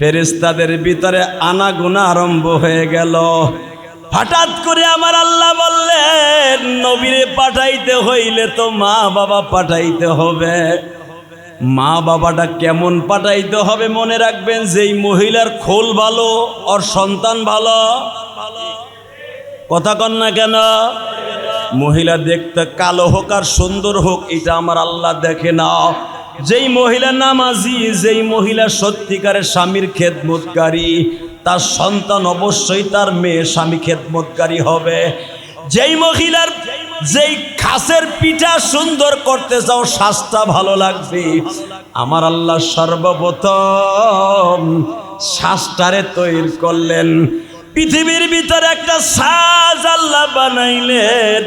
ফেরেশতাদের ভিতরে আনাগোনা আরম্ভ হয়ে গেল। হঠাৎ করে আমার আল্লাহ বললেন, নবীরে পাঠাইতে হইলে তো মা বাবা পাঠাইতে হবে। মা বাবাটা কেমন পাঠাইতে হবে মনে রাখবেন, যেই মহিলার খোল ভালো ওর সন্তান ভালো। কথা কন না কেন? মহিলা দেখতে কালো হোক আর সুন্দর হোক এটা আমার আল্লাহ দেখে না। যেই মহিলা নামাজি, যেই মহিলা সত্যিকারের স্বামীর খেদমতকারী, তার সন্তান অবশ্যই তার মেয়ে স্বামী খেদমতকারী হবে। যেই মহিলার যেই খাসের পিঠা সুন্দর করতে চাও, শ্বাসটা ভালো লাগবে, আমার আল্লাহ সর্বপ্রথম শ্বাসটারে তৈরি করলেন। পৃথিবীর ভিতরে একটা সাজ আল্লাহ বানাইলেন,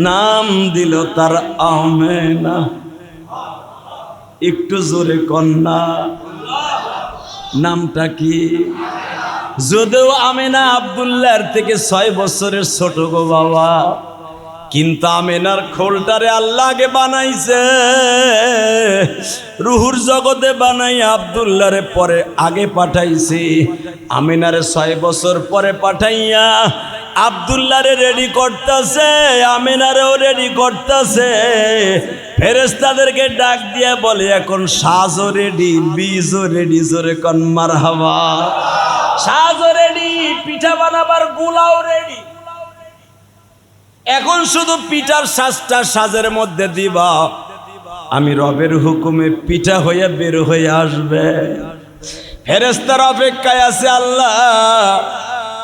নাম দিল তার আমেনা। একটু জোরে কন্যা, নামটা কি? যদিও আমেনা আব্দুল্লাহর থেকে 6 বছরের ছোট গো বাবা, কিন্তু আমেনার খোলটারে আল্লাহ আগে বানাইছে। রুহুর জগতে বানাই আব্দুল্লাহরে পরে আগে পাঠাইছে। আমেনারে 6 বছর পরে পাঠাইয়া আব্দুল্লাহরে রেডি করতেছে, আমেনারেও রেডি করতেছে। ফেরেশতাদেরকে ডাক দিয়ে বলে, এখন সাজও রেডি, বীজও রেডি, জোরে কোন মারহাবা। সাজও রেডি, পিঠা বানাবার গুলাও রেডি। এখন শুধু পিঠার সাজটা সাজের মধ্যে দিবা, আমি রবের হুকুমে পিঠা হয়ে বের হয়ে আসবে। ফেরেশতার অপেক্ষায় আছে, আল্লাহ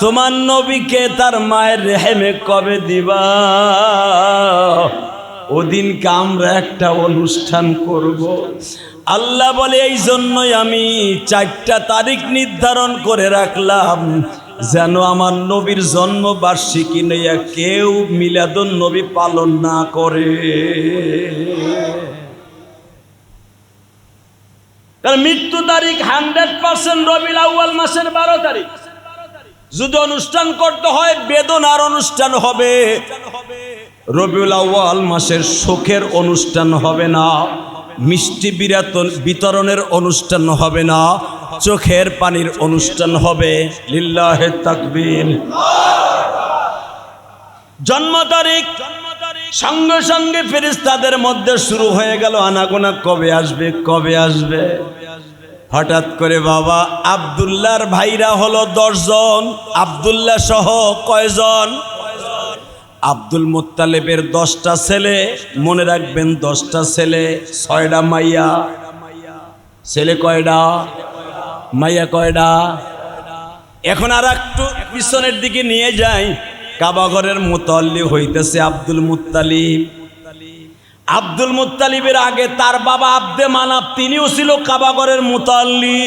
তোমার নবীকে তার মায়ের রেহেমে কবে দিবা? ওদিনকে আমরা একটা অনুষ্ঠান করব। আল্লাহ বলে, এই জন্যই আমি 4টা তারিখ নির্ধারণ করে রাখলাম, যেন আমার নবীর জন্মবার্ষিকী নিয়ে কেউ মিলাদুন নবী পালন না করে। তার মৃত্যু তারিখ 100% রবিউল আউয়াল মাসের 12 তারিখ। যদি অনুষ্ঠান করতে হয় বেদনার অনুষ্ঠান হবে, রবিউল আউয়াল মাসের শোকের অনুষ্ঠান হবে না, মিষ্টি বিতরণের অনুষ্ঠান হবে না, চোখের পানির অনুষ্ঠান হবে। লিল্লাহে তাকবীর। জন্ম তারিখ সঙ্গে সঙ্গে ফেরেশতাদের মধ্যে শুরু হয়ে গেল আনাগোনা, কবে আসবে কবে আসবে। হঠাৎ করে বাবা আব্দুল্লাহর ভাইরা হলো 10 জন। আব্দুল্লাহ সহ কয়জন? আব্দুল মুত্তালিবের 10টা ছেলে, মনে রাখবেন 10টা ছেলে, 6টা মাইয়া। ছেলে কয়টা? মাইয়া কয়টা? এখন আর একটু পিছনের দিকে নিয়ে যাই। কাবাঘরের মুতাল্লি হইতেছে আব্দুল মুত্তালিব। আব্দুল মুত্তালিবের আগে তার বাবা আব্দে মানাফ, তিনিও ছিল কাবাঘরের মুতাল্লি।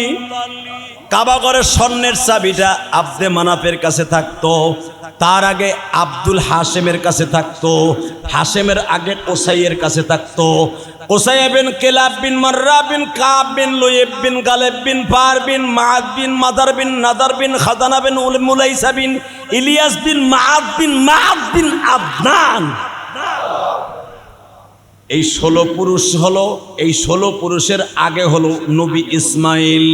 কাবাঘরের স্বর্ণের চাবিটা আব্দে মানাফের কাছে থাকতো। তার আগে আব্দুল হাশেমের কাছে থাকতো। হাশেমের আগে কোসাইয়ের কাছে থাকতো। কোসাই বিন কিলাব বিন মাররা বিন কাব বিন লুয়েব বিন গালেব বিন ফার বিন মাআদ বিন মাদার বিন নাদার বিন খাদানা বিন মুলাইসা বিন ইলিয়াস বিন মাআদ বিন আদনান। এই 16 পুরুষ হলো। এই 16 পুরুষের আগে হলো নবী ইসমাইল।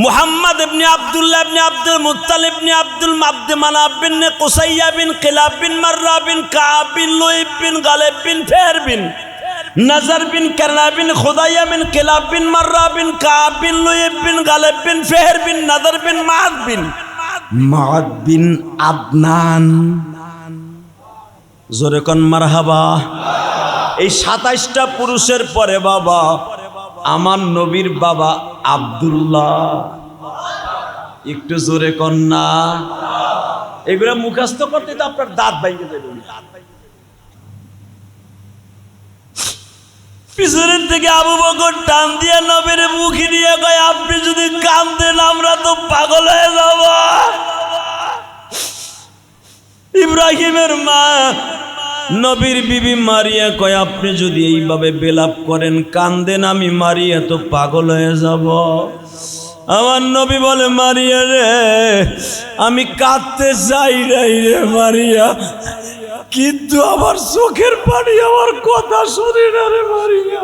মুহাম্মদ ইবনে আব্দুল্লাহ ইবনে আব্দুল মুত্তালিব ইবনে আব্দুল আব্দে মানাফ বিন কুসাইয়া বিন কিলাব বিন মাররা বিন কাব বিন লুয়েব বিন গালেব বিন ফার বিন নাজার বিন কারনা বিন খুদাইয়া বিন কিলাব বিন মাররা বিন কাব বিন লুয়েব বিন গালেব বিন ফার বিন নাজার বিন মাআদ বিন আদনান। জোরে কোন মারহাবা। এই 27টা পুরুষের পরে বাবা আমার নবীর বাবা আব্দুল্লাহ। একটু জোরে কন্যা। এগুলা মুখস্থ করতে তো আপনার দাঁত বাইকে যাবে। পিছনের থেকে আবু বকর টান দিয়ে নবীর মুখে দিয়ে কয়, আপনি যদি কাঁদেন আমরা তো পাগল হয়ে যাব। ইব্রাহিমের মা নবীর বিবি মারিয়া কয়, আপনি যদি এইভাবে বিলাপ করেন কান্দেন, আমি মারিয়া তো পাগল হয়ে যাব। আমার নবী বলে, মারিয়া রে, আমি কাঁদতে চাই নাই রে মারিয়া, কিন্তু আমার চোখের পানি আমার কথা শুনে না রে মারিয়া।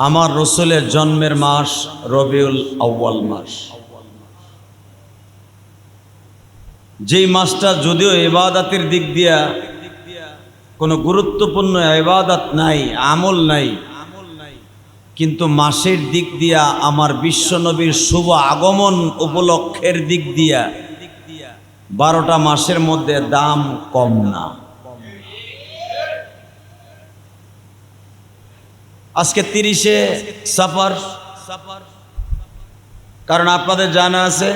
আমার রসুলের জন্মের মাস রবিউল আউয়াল মাস। যেই মাসটা যদিও ইবাদতের দিক দিয়া কোনো গুরুত্বপূর্ণ ইবাদত নাই, আমল নাই, কিন্তু মাসের দিক দিয়া আমার বিশ্বনবীর শুভ আগমন উপলক্ষের দিক দিয়া 12টা মাসের মধ্যে দাম কম না। আজকে 30শে সফর, কারণ আপনাদের জানা আছে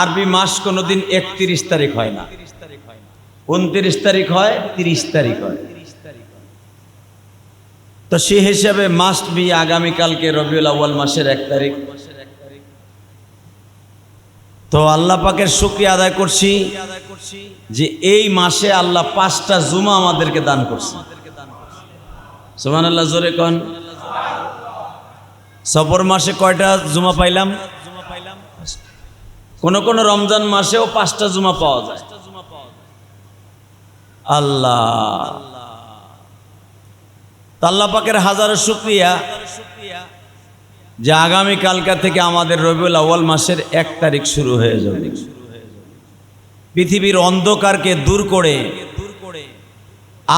আরবি মাস কোনোদিন 31 তারিখ হয় না, 29 তারিখ হয়, 30 তারিখ হয়। তো সে হিসাবে মাস্ট বি আগামীকালকে রবিউল আউয়াল মাসের 1 তারিখ। তো আল্লাহ পাকের শুকরিয়া আদায় করছি যে এই মাসে আল্লাহ 5টা জুমা আমাদেরকে দান করছে। সুবহানাল্লাহ, জোরে কোন। সফর মাসে কয়টা জুমা পাইলাম? কোন কোন রমজান মাসেও 5টা জুমা পাওয়া যায়। আল্লাহ, আল্লাহ পাকের হাজারো শুকরিয়া যে আগামী কালকা থেকে আমাদের রবিউল আউয়াল মাসের 1 তারিখ শুরু হয়ে যাবে। পৃথিবীর অন্ধকারকে দূর করে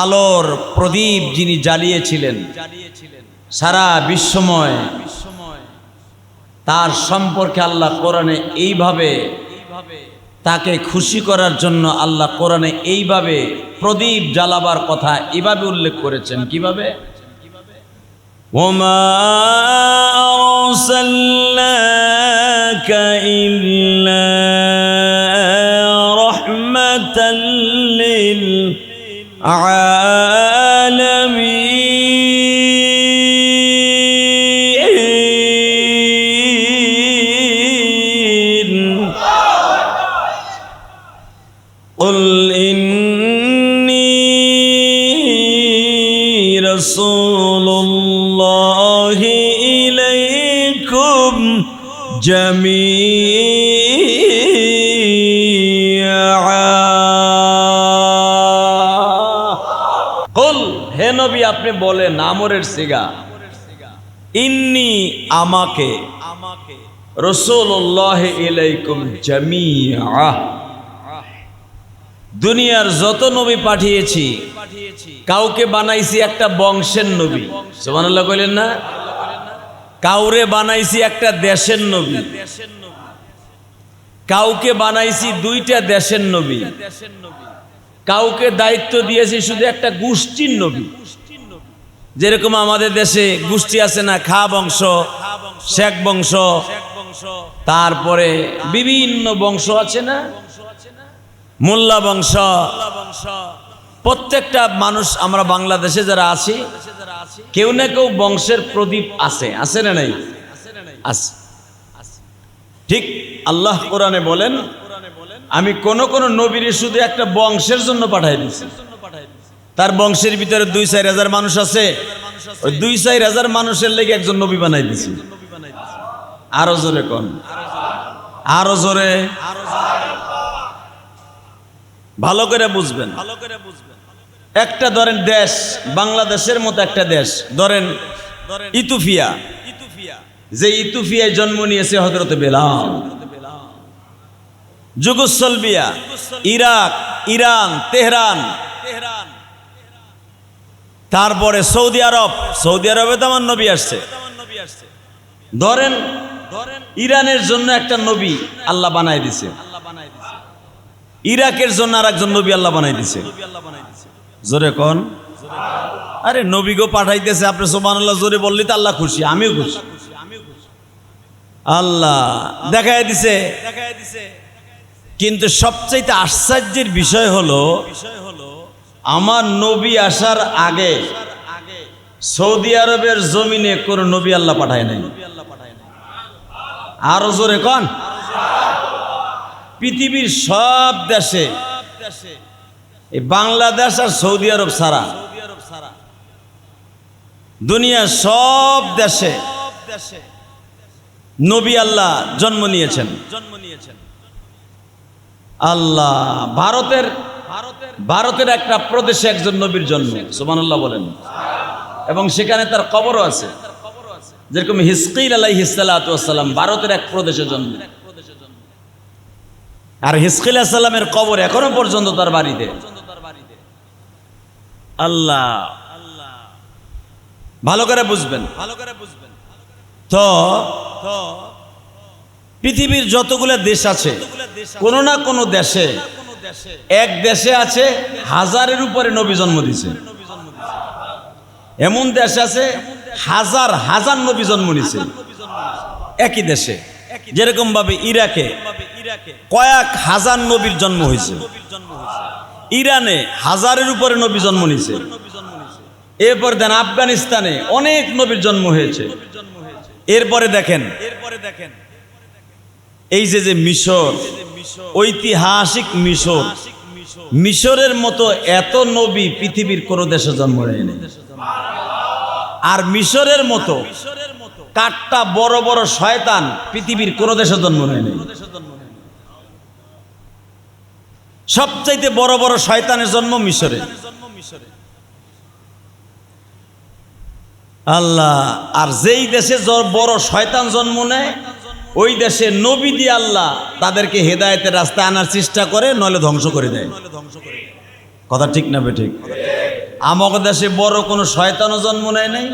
আলোর প্রদীপ যিনি জ্বালিয়েছিলেন সারা বিশ্বময়, তার সম্পর্কে আল্লাহ কোরআনে এইভাবে, তাকে খুশি করার জন্য আল্লাহ কোরআনে এইভাবে প্রদীপ জ্বালাবার কথা এইভাবে উল্লেখ করেছেন। কিভাবে? ওমা আরসালনাকা ইল্লা রাহমাতাল লিল আলামিন। قل إني رسول الله إليكم جميعا। قل, হে নবী আপনি বলেন, আমরের সিগা, ইন্নি আমাকে, রাসূলুল্লাহ ইলাইকুম জামিআ, দুনিয়ার যত নবী পাঠিয়েছি কাউকে বানাইছি একটা বংশের নবী। সুবহানাল্লাহ কইলেন না? কাউরে বানাইছি একটা দেশের নবী, কাউকে বানাইছি 2টা দেশের নবী, কাউকে দায়িত্ব দিয়েছি শুধু একটা গোষ্ঠীর নবী। যেরকম আমাদের দেশে গোষ্ঠী আছে না, খা বংশ, শেখ বংশ, তারপরে বিভিন্ন বংশ আছে না, মোল্লা বংশ। প্রত্যেকটা মানুষ আমরা বাংলাদেশে যারা আছি কেউ না কেউ বংশের প্রদীপ আছে, আছে না নাই? আছে। ঠিক আল্লাহ কোরআনে বলেন, আমি কোন কোন নবীর শুধু একটা বংশের জন্য পাঠাই দিয়েছি। তার বংশের ভিতরে 2-4 হাজার মানুষ আছে, ওই 2-4 হাজার মানুষের লেগে একজন নবী বানাই দিয়েছি। আরো জোরে কোন, আরো জোরে, ভালো করে বুঝবেন। একটা ধরেন দেশ, বাংলাদেশের মতো একটা দেশ ধরেন ইথিওপিয়া, যে ইথিওপিয়ায় জন্ম নিয়েছে হযরত Belal. Yugoslavia, Iraq, Iran, Tehran, তারপরে সৌদি আরব, সৌদি আরবে তো আমার নবী আসছে। ধরেন ইরানের জন্য একটা নবী আল্লাহ বানাই দিছে, ইরাকের জন্য আর একজন নবী আল্লাহ বানাই দিছে। জোরে কোন। আরে নবী গো পাঠাইতেছে, আপনি সুবহানাল্লাহ জোরে বললি তো আল্লাহ খুশি, আমিও খুশি। আল্লাহ দেখায় দিছে। কিন্তু সবচাইতে আশ্চর্যের বিষয় হলো আমার নবী আসার আগে সৌদি আরবের জমিনে কোন নবী আল্লাহ পাঠায় নাই। আরো জোরে কোন। পৃথিবীর সব দেশে, এই বাংলাদেশ আর সৌদি আরব ছাড়া দুনিয়ার সব দেশে নবী আল্লাহ জন্ম নিয়েছেন। আল্লাহ ভারতের একটা প্রদেশে একজন নবীর জন্ম, সুবহানাল্লাহ বলেন, এবং সেখানে তার কবরও আছে। যেরকম হিজকিল আলাইহিস সালাতু ওয়াস সালাম ভারতের এক প্রদেশে জন্ম, আর হিজকিল আলাইহিস সালামের কবর এখনো পর্যন্ত তার বাড়িতে। আল্লাহ ভালো করে বুঝবেন। তো পৃথিবীর যতগুলো দেশ আছে, কোন না কোন দেশে, এক দেশে আছে হাজারের উপরে নবী জন্ম দিছে, এমন দেশ আছে হাজার হাজার নবী জন্ম নিছে একই দেশে। যেরকম ভাবে ইরাকে কয়েক হাজার নবীর জন্ম হয়েছে, ইরানে হাজারের উপরে নবী জন্ম নিছে, এরপর দেন আফগানিস্তানে অনেক নবীর জন্ম হয়েছে। এরপরে দেখেন এই যে মিশর, ঐতিহাসিক মিশর, মিশরের মতো এত নবী পৃথিবীর কোন দেশে জন্ম নেয়নি। আর মিশরের মতো কাটটা বড় বড় শয়তান পৃথিবীর কোন দেশে জন্ম নেয়নি। সবচাইতে বড় বড় শয়তানের জন্ম মিশরে। আল্লাহ, আর যেই দেশে বড় শয়তান জন্ম নেয় ওই দেশে নবী দিয়ে আল্লাহ তাদেরকে হেদায়েতের রাস্তায় আনার চেষ্টা করে, নইলে ধ্বংস করে দেয়। কথা ঠিক না বেঠিক? আমাদের দেশে বড় কোনো শয়তানও জন্ম নেয় নাই,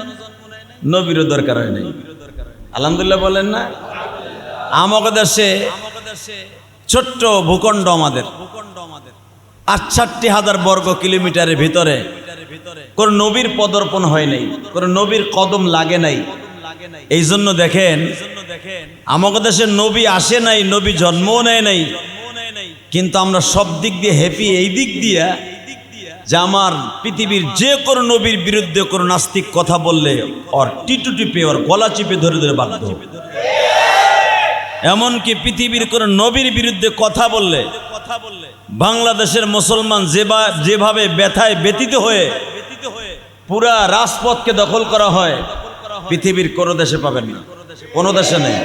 নবীরও দরকার হয় নাই। আলহামদুলিল্লাহ বলেন না? আমাদের দেশে ছোট্ট ভূখণ্ড, আমাদের ৬৮,০০০ বর্গ কিলোমিটারের ভিতরে কোন নবীর পদার্পণ হয় নাই, কোন নবীর কদম লাগে নাই। এই জন্য দেখেন আমাদের দেশে নবী আসে নাই, নবী জন্মও নেয় নাই, কিন্তু আমরা সব দিক দিয়ে হ্যাপি। এই দিক দিয়ে যে আমার পৃথিবীর যে কোনো নবীর বিরুদ্ধে কোনো নাস্তিক কথা বললে ওর টিটু টিপে, ওর গলা চিপে ধরে ধরে বাধ্য। এমনকি পৃথিবীর কোনো নবীর বিরুদ্ধে কথা বললে বাংলাদেশের মুসলমান যেভাবে ব্যথায় ব্যতীত হয়ে পুরা রাজপথকে দখল করা হয়, পৃথিবীর কোনো দেশে পাবেন না, কোনো দেশে নেই,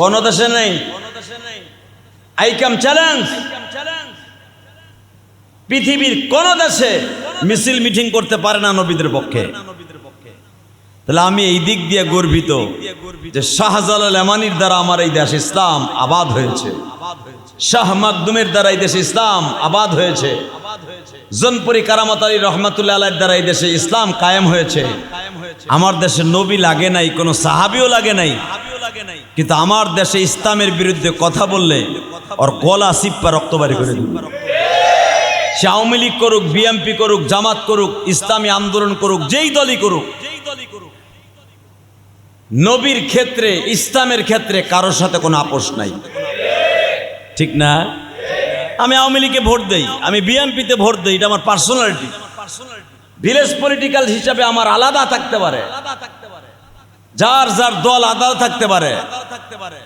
কোনো দেশে নেই। আই কাম চ্যালেঞ্জ, পৃথিবীর কোন দেশে মিছিল মিটিং করতে পারে না নবীদের পক্ষে। তাহলে আমি এই দিক দিয়ে গর্বিত যে শাহজালাল এমানির দ্বারা আমার এই দেশ ইসলাম আবাদ হয়েছে, শাহ মাকদুমের দ্বারা এই দেশে ইসলাম আবাদ হয়েছে, জনপুরি কারামত আলী রহমাতুল্লাহ আলাইহির দ্বারা এই দেশে ইসলাম কায়েম হয়েছে। আমার দেশে নবী লাগে নাই, কোনো সাহাবিও লাগে নাই, কিন্তু আমার দেশে ইসলামের বিরুদ্ধে কথা বললে ওর গলা চিপ্পা রক্ত বাড়ি করে দিবে। সে আওয়ামী লীগ করুক, বিএনপি করুক, জামাত করুক, ইসলামী আন্দোলন করুক, যেই দলই করুক, নবীর ক্ষেত্রে, ইসলামের ক্ষেত্রে কারোর সাথে কোনো আপোষ নাই। ঠিক না? আমি আওয়ামী লীগে ভোট দেই, আমি বিএনপিতে ভোট দেই, এটা আমার পার্সোনালিটি। ভিলেজ পলিটিক্যাল হিসাবে আমার আলাদা থাকতে পারে, যার যার দল আলাদা থাকতে পারে,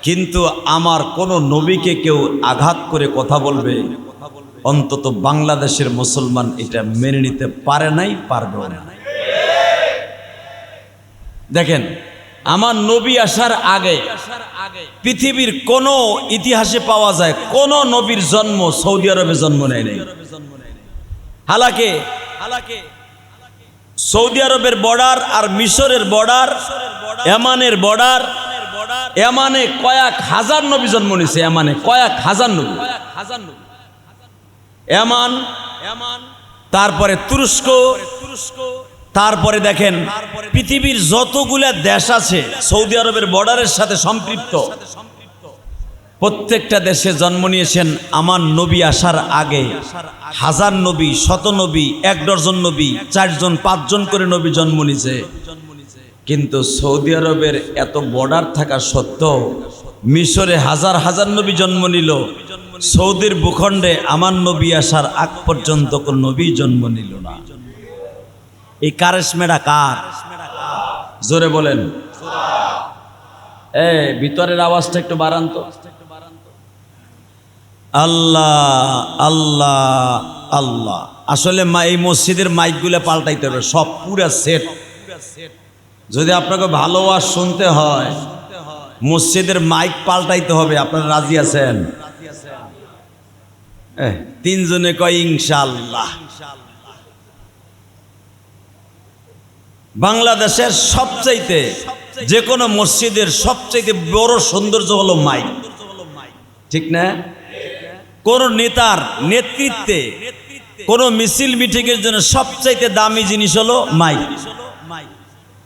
কিন্তু আমার কোন নবীকে কেউ আঘাত করে কথা বলবে, অন্তত বাংলাদেশের মুসলমান এটা মেনে নিতে পারে নাই, পারবেও না। দেখেন, আমার নবী আসার আগে পৃথিবীর কোন ইতিহাসে পাওয়া যায় কোন নবীর জন্ম সৌদি আরবে জন্ম নেয় নাই। হালাকে সৌদি আরবের বর্ডার আর মিশরের বর্ডার, এমানের বর্ডার, এমানে কয়েক হাজার নবী জন্ম নিছে, এমানে কয়েক হাজার নবী। এমান, তারপরে তুরস্ক, তারপরে দেখেন পৃথিবীর যতগুলা দেশ আছে সৌদি আরবের বর্ডারের সাথে সম্পৃক্ত, প্রত্যেকটা দেশে জন্ম নিয়েছেন আমার নবী আসার আগে হাজার নবী, শত নবী, ১ ডজন নবী, ৪ জন ৫ জন করে নবী জন্ম নিয়েছে। কিন্তু সৌদি আরবের এত বর্ডার থাকা সত্ত্বেও মিশরে হাজার হাজার নবী জন্ম নিল, সৌদির ভূখণ্ডে আমার নবী আসার আগ পর্যন্ত কোন নবী জন্ম নিল না। এই কারেশমেরা কার? জোরে বলেন। ভিতরের আওয়াজটা একটু বাড়ান তো। আল্লাহ আল্লাহ আল্লাহ। আসলে এই মসজিদের মাইকগুলো পাল্টাইতে হবে, সব পুরা সেট। যদি আপনাকে ভালো আওয়াজ শুনতে হয় মসজিদের মাইক পাল্টাইতে হবে। আপনারা রাজি আছেন? ৩ জনে কয় ইনশাআল্লাহ। বাংলাদেশের সবচাইতে যে কোনো মসজিদের সবচেয়ে বড় সৌন্দর্য হলো মাইক, ঠিক না? কোন নেতার নেতৃত্বে কোন মিছিল মিটিংয়ের জন্য সবচাইতে দামি জিনিস হলো মাইক।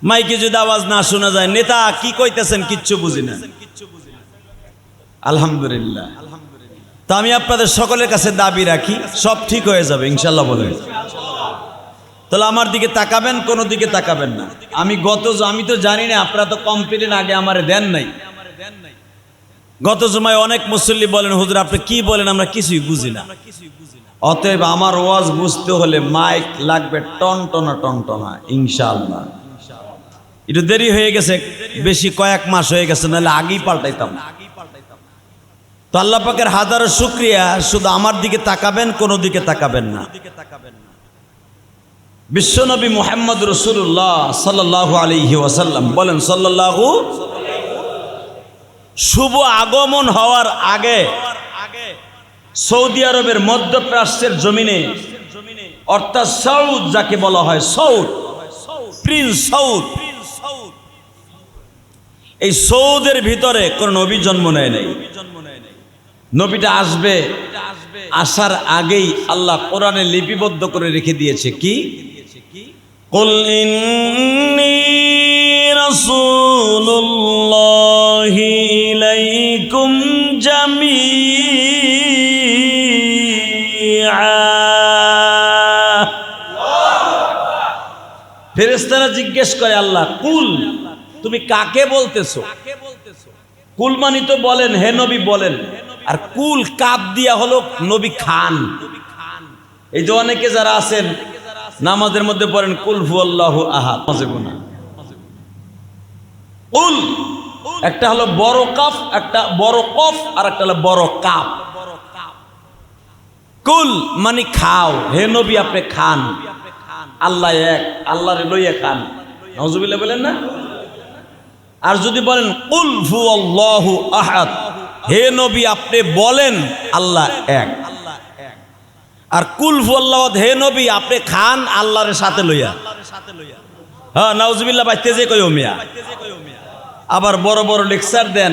মাইকে যদি আওয়াজ না শোনা যায়, নেতা কি কইতেছেন কিচ্ছু বুঝি না। আলহামদুলিল্লাহ। তো আমি আপনাদের সকলের কাছে দাবি রাখি, সব ঠিক হয়ে যাবে ইনশাল্লাহ বলে। তাহলে আমার দিকে তাকাবেন, কোনো দিকে তাকাবেন না। আমি তো জানি না, আপনারা তো কমপ্লেন আগে আমারে দেন নাই। গত জুমায় অনেক মুসল্লি বলেন, হুজুর আপনি কি বলেন আমরা কিছুই বুঝি না। অতএব আমার ওয়াজ বুঝতে হলে মাইক লাগবে টনটনা টনটনা ইনশাআল্লাহ। একটু দেরি হয়ে গেছে, বেশি কয়েক মাস হয়ে গেছে, নাহলে আগেই পাল্টাইতাম। তো আল্লাহ পাকের হাজারো শুকরিয়া, শুধু আমার দিকে তাকাবেন, কোনো দিকে তাকাবেন না। বিশ্বনবী মুহাম্মদ রাসূলুল্লাহ সাল্লাল্লাহু আলাইহি ওয়াসাল্লাম বলেন, সাল্লাল্লাহু, শুভ আগমন হওয়ার আগে সৌদি আরবের মধ্যপ্রাচ্যের জমিনে, অর্থাৎ সৌদ যাকে বলা হয়, সৌদ, প্রিন্স সৌদ, এই সৌদের ভিতরে কোন নবী জন্ম নেয় নাই। নবীটা আসবে, আসার আগেই আল্লাহ কোরআনে লিপিবদ্ধ করে রেখে দিয়েছে কি, কুল ইন্নী রাসূলুল্লাহি ইলাইকুম জামিআ। ফেরেশতারা জিজ্ঞেস করে, আল্লাহ কুল, তুমি কাকে বলতেছো? কুল মানি তো বলেন, হে নবী বলেন। আর কুল কাপ দিয়া হলো নবী খান। এই যে অনেকে যারা আছেন নামাজের মধ্যে পড়েন কুল হুয়াল্লাহু আহাদ, কুল একটা হলো বড় কাফ, একটা বড় কফ, আর একটা হলো বড় কাপ। কুল মানে খাও, হে নবী আপনি খান, আল্লাহ এক, আল্লাহরে লইয়া খান। নাউজুবিল্লাহ বলেন না? আর যদি বলেন কুল হুয়াল্লাহু আহাদ, হে নবী আপনি বলেন আল্লাহ এক। আর কুল হুয়াল্লাহু আহাদ, হে নবী আপনি খান আল্লাহর সাথে লইয়া। হ্যাঁ নাউজুবিল্লাহ বাইতে যে কইও মিয়া। আবার বড় বড় লেকচার দেন,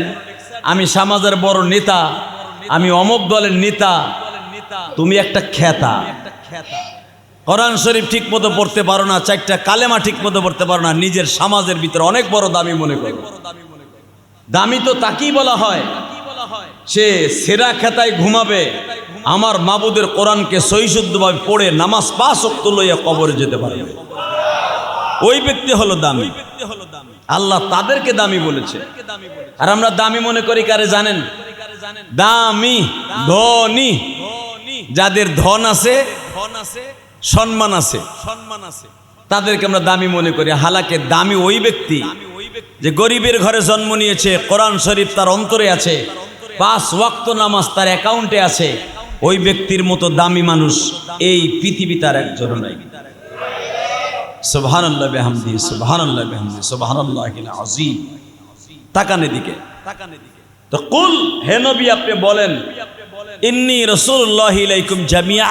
আমি সমাজের বড় নেতা, আমি অমুক দলের নেতা। তুমি একটা খেতা, কোরআন শরীফ ঠিক মতো পড়তে পারো না, চারটা কালেমা ঠিক মতো পড়তে পারো না, নিজের সমাজের ভিতরে অনেক বড় দামি মনে করো। দামি তো তাকেই বলা হয় সে সেরা খেতায় ঘুমাবে, আমার মাবুদের কোরআনকে সহিশুদ্ধভাবে পড়ে নামাজ 5 ওয়াক্ত লইয়া কবরে যেতে পারবে, ওই ব্যক্তি হলো দামি। আল্লাহ তাদেরকে দামি বলেছে। আর আমরা দামি মনে করি কারে জানেন? দামি ধনী, যাদের ধন আছে, সম্মান আছে, তাদেরকে আমরা দামি মনে করি। হালাকে দামি ওই ব্যক্তি যে গরিবের ঘরে জন্ম নিয়েছে, কোরআন শরীফ তার অন্তরে আছে, 5 ওয়াক্ত নামাজ তার অ্যাকাউন্টে আছে, ওই ব্যক্তির মতো দামি মানুষ এই পৃথিবী তার একজন নাই। সুবহানাল্লাহ বিহামদি, সুবহানাল্লাহ বিহামদি, সুবহানাল্লাহিল আযীম। তাকান এদিকে। তো কুল, হে নবী আপনি বলেন, ইন্নী রাসূলুল্লাহি ইলাইকুম জামিআ,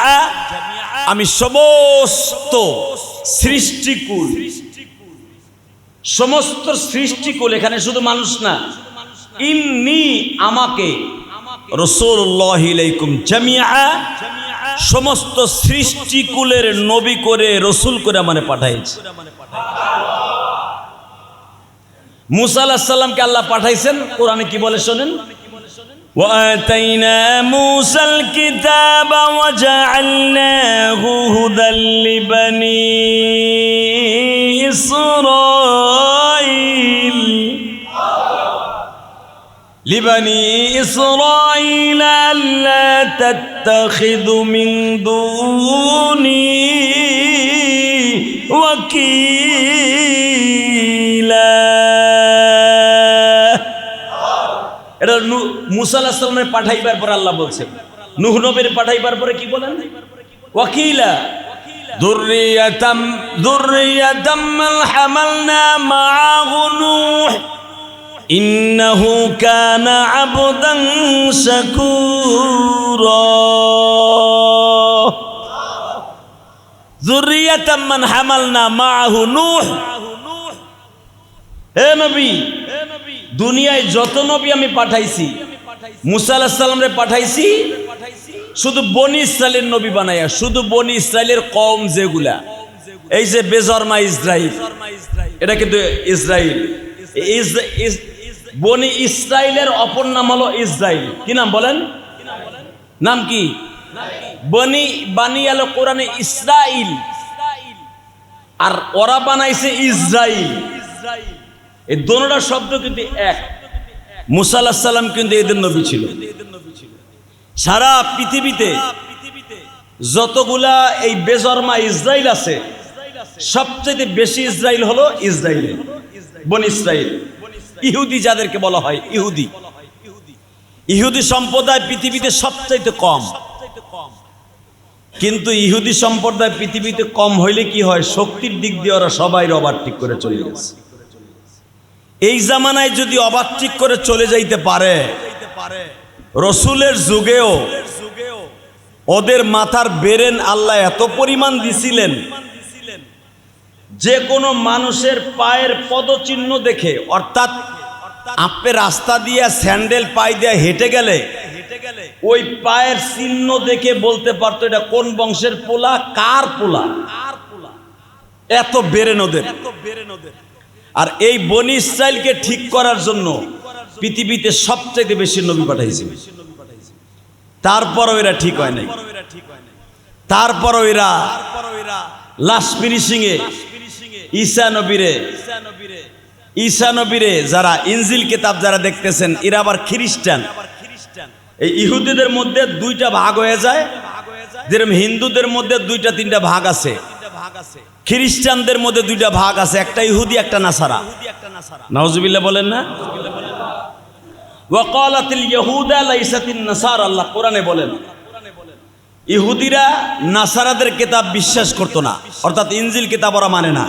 আমি সমস্ত সৃষ্টিকুল, সমস্ত সৃষ্টিকুল, এখানে শুধু মানুষ না, ইন্নী আমাকে, রাসূলুল্লাহি ইলাইকুম জামিআ, সমস্ত সৃষ্টিকুলের নবী করে, রসুল করে মানে পাঠাইছে। মুসা আলাইহিস সালামকে আল্লাহ পাঠাইছেন, কোরআনে কি বলে শোনেন, وآتينا موسى الكتاب وجعلناه هدى لبني إسرائيل ألا تتخذوا من دوني وكيلا। এটা মুসা আলাইহিস সালামের পাঠাইবার পর আল্লাহ বলছেন। নূহ নবীর পাঠাইবার পরে কি বলেন? ওয়াকিলা, যুররিয়াতাম মান হামালনা মাআহু নূহ ইন্নাহু কানা আবদান শাকুরা। যুররিয়াতাম মান হামালনা মাআহু নূহ, হে নবী, দুনিয়ায় যত নবী আমি পাঠাইছি, মুসা আলাইহিস সালামরে পাঠাইছি শুধু বনি ইসরাইলের নবী বানাইয়া, শুধু বনি ইসরাইলের কওম যেগুলা, এই যে বেজরমা ইসরাইল, এটা কিন্তু ইসরাইল। বনি ইসরাইলের অপর নাম হলো ইসরাইল। কি নাম বলেন? নাম কি? বানি আলো কোরআনে ইসরাইল, আর ওরা বানাইছে ইসরাইল। এই দোনোটা শব্দ কিন্তু এক। মুসা আলাইহিস সালাম কিন্তু এদের নবী ছিল। সারা পৃথিবীতে যতগুলা এই বেজরমা ইসরাইল আছে, সবচেয়ে বেশি ইসরাইল হলো ইসরাইল, বনি ইসরাইল। ইহুদি যাদেরকে বলা হয় ইহুদি, ইহুদি সম্প্রদায় পৃথিবীতে সবচাইতে কম। কিন্তু ইহুদি সম্প্রদায় পৃথিবীতে কম হইলে কি হয়? শক্তির দিক দিয়ে ওরা সবাই ওভারটেক করে চলে গেছে। এই জামানায় যদি ওভারটেক করে চলে যাইতে পারে, রসুলের যুগেও ওদের মাথার বেরেন আল্লাহ এত পরিমাণ দিছিলেন, যে কোনো মানুষের পায়ের পদচিহ্ন দেখে, অর্থাৎ আপনি রাস্তা দিয়ে স্যান্ডেল পায়ে দিয়ে হেঁটে গেলে ওই পায়ের চিহ্ন দেখে বলতে পারতো এটা কোন বংশের পোলা, কার পোলা। এত বেরেন ওদের। আর এই বনি ইসরাইলকে ঠিক করার জন্য পৃথিবীতে সবচেয়ে বেশি নবী পাঠাইছে। তারপরও এরা ঠিক হয় নাই। তারপরও এরা লাস্ট ফিনিশিং এ ঈসা নবীরে যারা ইনজিল কিতাব যারা দেখতেছেন, এরা আবার খ্রিস্টান। এই ইহুদিদের মধ্যে দুইটা ভাগ হয়ে যায়, যেরকম হিন্দুদের মধ্যে দুইটা তিনটা ভাগ আছে, খ্রিস্টানদের মধ্যে দুইটা ভাগ আছে, একটা ইহুদি একটা নাসারা। নাউজুবিল্লাহ বলেন না? ওয়াকালাতিল ইয়াহুদা লাইসাতিন নাসারা, আল্লাহ কোরআনে বলেন ইহুদিরা নাসারাদের কিতাব বিশ্বাস করতো না, অর্থাৎ ইনজিল কিতাব ওরা মানে না।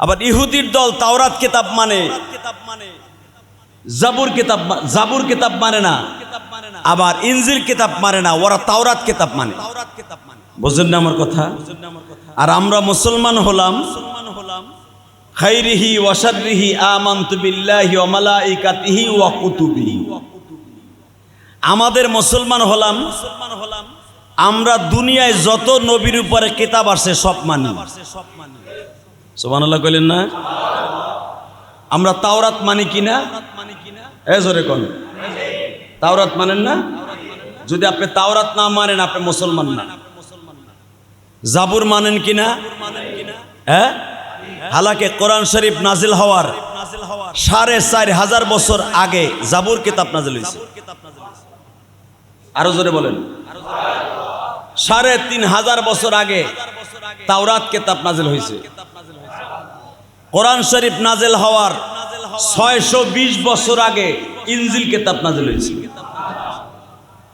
আবার ইহুদির দল তাওরাত কিতাব মানে, জাবুর কিতাব মানে না, আবার ইনজিল কিতাব মানে না, ওরা তাওরাত কিতাব মানে। বুঝলেন না আমার কথা? আর আমরা মুসলমান হলাম খাইরিহি ওয়া শাররিহি আমানতু বিল্লাহি ওয়া মালাইকাতিহি ওয়া কুতুবিহি। আমাদের মুসলমান হলাম আমরা দুনিয়ায় যত নবীর উপরে কিতাব আসে সব মানি। সুবহানাল্লাহ কইলেন না? আমরা তাওরাত মানি কিনা? জোরে কোন তাওরাত মানেন না? যদি আপনি তাওরাত না মানেন আপনি মুসলমান না। জাবুর মানেন কিনা? হ্যাঁ, হালাকে কোরআন শরীফ নাজিল হওয়ার 4500 বছর আগে জাবুর কিতাব নাজিল হয়েছে। আরো জোরে বলেন। 3500 বছর আগে তাওরাত কিতাব নাজিল হয়েছে। কোরআন শরীফ নাজিল হওয়ার 620 বছর আগে ইনজিল কিতাব নাজিল হয়েছে।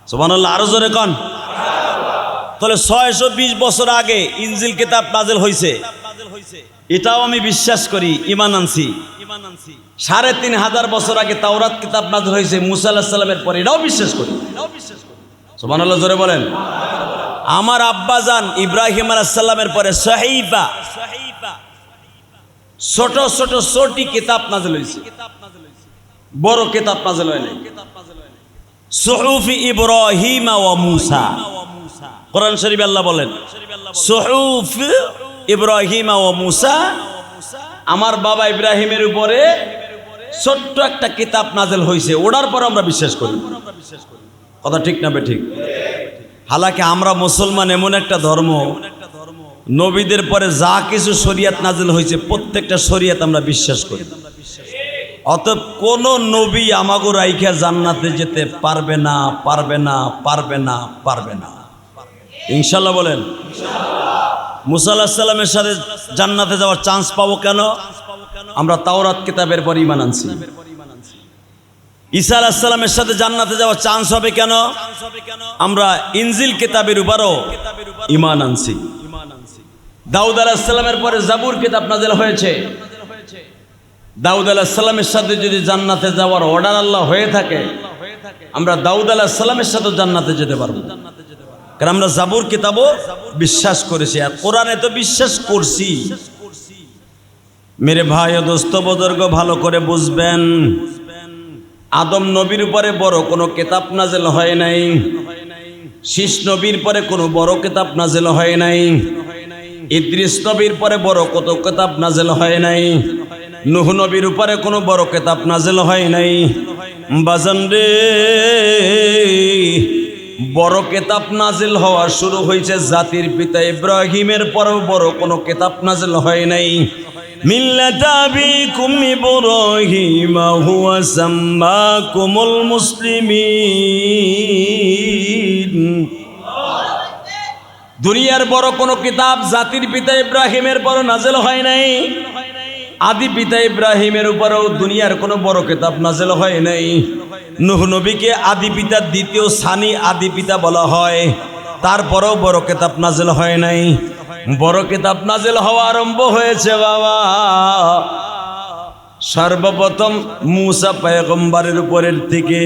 সুবহানাল্লাহ, আরো জোরে কোন। তাহলে 620 বছর আগে ইনজিল কিতাব নাজিল হয়েছে, এটাও আমি বিশ্বাস করি, ঈমান আনছি। 3500 বছর আগে তাওরাত কিতাব নাজিল হয়েছে মুসা আলাইহিস সালামের পরে, এটাও বিশ্বাস করি। সুবহানাল্লাহ জোরে বলেন। আমার আব্বাজান ইব্রাহিম আলাইহিস সালামের পরে সহিফা, ছোট ছোট ছোটি কিতাব নাজিল হয়েছে, বড় কিতাব নাজিল হয় নাই। সুহুফি ইব্রাহিম ওয়া মুসা, কোরআন শরীফে আল্লাহ বলেন সুহুফ ইব্রাহিম ওয়া মুসা, আমার বাবা ইব্রাহিমের উপরে ছোট্ট একটা কিতাব নাজিল হয়েছে, ওটার পর আমরা বিশ্বাস করি। কথা ঠিক না বে ঠিক? হালাকি আমরা মুসলমান এমন একটা ধর্ম, নবীদের পরে যা কিছু শরিয়াত নাজিল হয়েছে প্রত্যেকটা শরিয়াত আমরা বিশ্বাস করি। অতএব কোন নবী আমাগো রাইখা জান্নাতে যেতে পারবে না, পারবে না, পারবে না, পারবে না। ইনশাআল্লাহ বলেন। মুসা আলাইহিস সালামের সাথে জান্নাতে যাওয়ার চান্স পাবো কেন? আমরা তাওরাত কিতাবের পর ঈমান আনছি। ঈসা আলাইহিস সালামের সাথে জান্নাতে যাওয়ার চান্স হবে কেন? আমরা ইনজিল কিতাবের উপরও ঈমান আনছি। দাউদ আলাইহিস সালামের পরে জাবুর কিতাব নাযিল হয়েছে। দাউদ আলাইহিস সালামের সাথে যদি জান্নাতে যাওয়ার অর্ডার আল্লাহ হয়ে থাকে, আমরা দাউদ আলাইহিস সালামের সাথে জান্নাতে যেতে পারবো, কারণ আমরা জাবুর কিতাবও বিশ্বাস করেছি আর কোরআনে তো বিশ্বাস করছি। মেরে ভাই ও দোস্ত বুজুর্গ, ভালো করে বুঝবেন, আদম নবীর উপরে বড় কোনো কিতাব নাযিল হয় নাই, শীষ নবীর পরে কোনো বড় কিতাব নাযিল হয় নাই, ইদ্রিস নবীর পরে বড় কত কিতাব নাযিল হয় নাই, নূহ নবীর উপরে কোনো বড় কিতাব নাযিল হয় নাই। বাজান রে, বড় কিতাব নাযিল হওয়া শুরু হয়েছে জাতির পিতা ইব্রাহিমের পরেও বড় কোনো কিতাব নাযিল হয় নাই। মিল্লাতা আবিকুম ইব্রাহিম হুয়া সাম্মাকুমুল মুসলিমিন। দুনিয়ার বড় কোনো কিতাব জাতির পিতা ইব্রাহিমের পর নাযিল হয় নাই। আদি পিতা ইব্রাহিমের উপরেও দুনিয়ার কোনো বড় কিতাব নাযিল হয় নাই। নূহ নবীকে আদি পিতা, দ্বিতীয় সানি আদি পিতা বলা হয়, তারপরেও বড় কিতাব নাযিল হয় নাই। বড় কিতাব নাযিল হওয়া আরম্ভ হয়েছে বাবা সর্বপ্রথম মূসা পয়গম্বরের উপরের থেকে।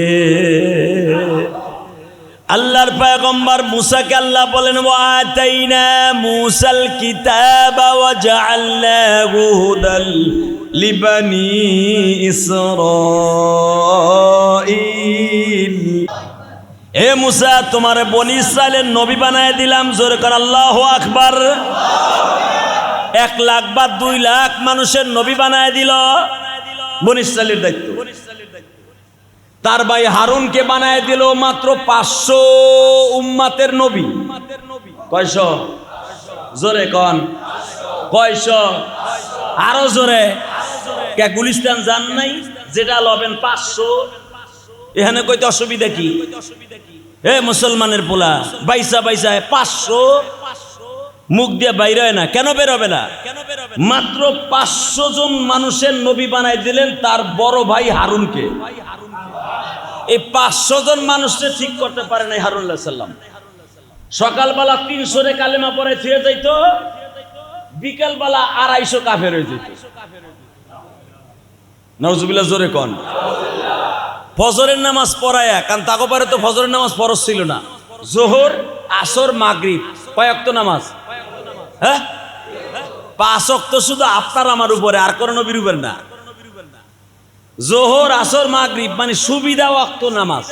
আল্লাহর পয়গম্বর মূসাকে আল্লাহ বলেন, ওয়া আতাইনা মূসাল কিতাবা ওয়া জাআলনাহু হুদাল লিবানি ইসরাঈল। হে মূসা, তোমার বনি ইসরাইলের নবী বানায় দিলাম। জোরে করে আল্লাহু আকবার। 1 লাখ বা 2 লাখ মানুষের নবী বানায় দিল, বনি ইসরাইলের দায়িত্ব। তার ভাই হারুনকে বানায় দিল মাত্র 500 উম্মাতের নবী। কয়শো? জোরে কন, কয়শো? আরো জোরে। কে গুলিস্তান যান নাই? যেটা লবেন 500, এখানে কইতে অসুবিধা কি? হে মুসলমানের পোলা, বাইসা বাইসা 500 মুখ দিয়ে বাইর হয় না কেন? বেরোবে না। মাত্র 500 জন মানুষের নবী বানাই দিলেন তার বড় ভাই হারুনকে। এই 500 জন মানুষকে ঠিক করতে পারে নাই হারুন আলাইহিস সালাম। সকালবেলা 300 রে কালেমা পড়ে ফিরে যাইতো, বিকালবেলা 250 কাফের হয়ে যেত। নাউজুবিল্লাহ, জোরে কোন। ফজরের নামাজ পড়ায়া, কারণ তাকে পারে তো ফজরের নামাজ ফরজ ছিল না। জোহর, আসর, মাগরিব কয় ওয়াক্ত নামাজ? হ্যাঁ, 5 ওয়াক্ত শুধু আপনার আমার উপরে, আর কোন নবীর উপরে না। জোহর, আসর, মাগরিব মানে সুবিধা ওয়াক্ত নামাজ।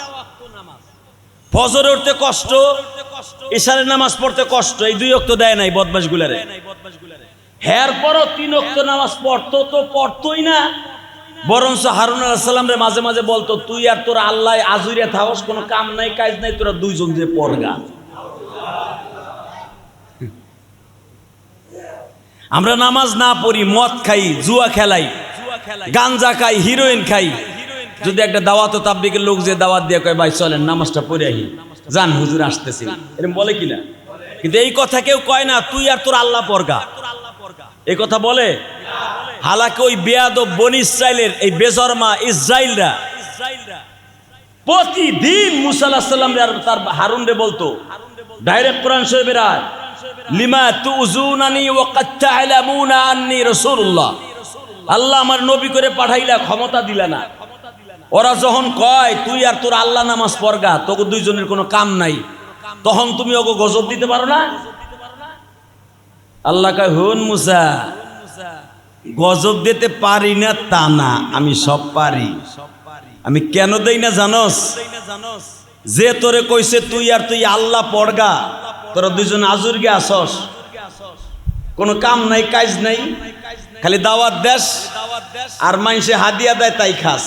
ফজরে উঠতে কষ্ট, ইশারের নামাজ পড়তে কষ্ট, এই 2 ওয়াক্ত দেয় নাই বদমাশ গুলারে। হের পরও 3 ওয়াক্ত নামাজ পড়তো তো পড়তোই না, বরঞ্চ হারুন আলাইহিস সালাম রে মাঝে মাঝে বলতো, তুই আর তোর আল্লাহ আজুরিয়া থাকস, কোনো কাম নাই কাজ নাই, তোরা 2 জন যে পড়গা। আমরা নামাজ না পড়ি, মদ খাই, জুয়া খেলাই, গাঞ্জা খাই, হিরোইন খাই। যদি একটা দাওয়াত তাবলিগের লোক যে দাওয়াত দিয়ে কয়, ভাই চলেন নামাজটা পড়ে আহি, জান হুজুর আসতেছি, এরকম বলে কিনা? কিন্তু এই কথা কেউ কয় না, তুই আর তোর আল্লাহ পড়গা, এই কথা বলে? হালাকে ওই বেয়াদব বনি ইসরাইলের এই বেজরমা ইসরাইলরা প্রতিদিন মূসা আলাইহিস সালাম আর তার হারুন রে বলতো, ডাইরেক্ট কোরআন শরীফের আয়াত, লিমা তুযুনানি ওয়া ক্বাদ তা'লামুনা আন্নী রাসূলুল্লাহ। আল্লাহ আমার নবী করে পাঠাইলা, ক্ষমতা দিলা না। ওরা যখন কয় তুই আর তোর আল্লাহ নামাজ পড়গা, তোকে 2 জনের কোনো কাম নাই, তখন তুমি ওকে গজব দিতে পারো না? আল্লাহ কয়, হুন মূসা, গজব দিতে পারি না তা না, আমি সব পারি। আমি কেন দেই না জানোস? যে তোরে কইছে তুই আর তুই আল্লাহ পড়গা, তোরা 2 জন আজুরগে আসস, কোনো কাম নাই কাজ নাই, খালি দাওয়াত দেশ আর মাইনসে হাদিয়া দেয় তাই খাস।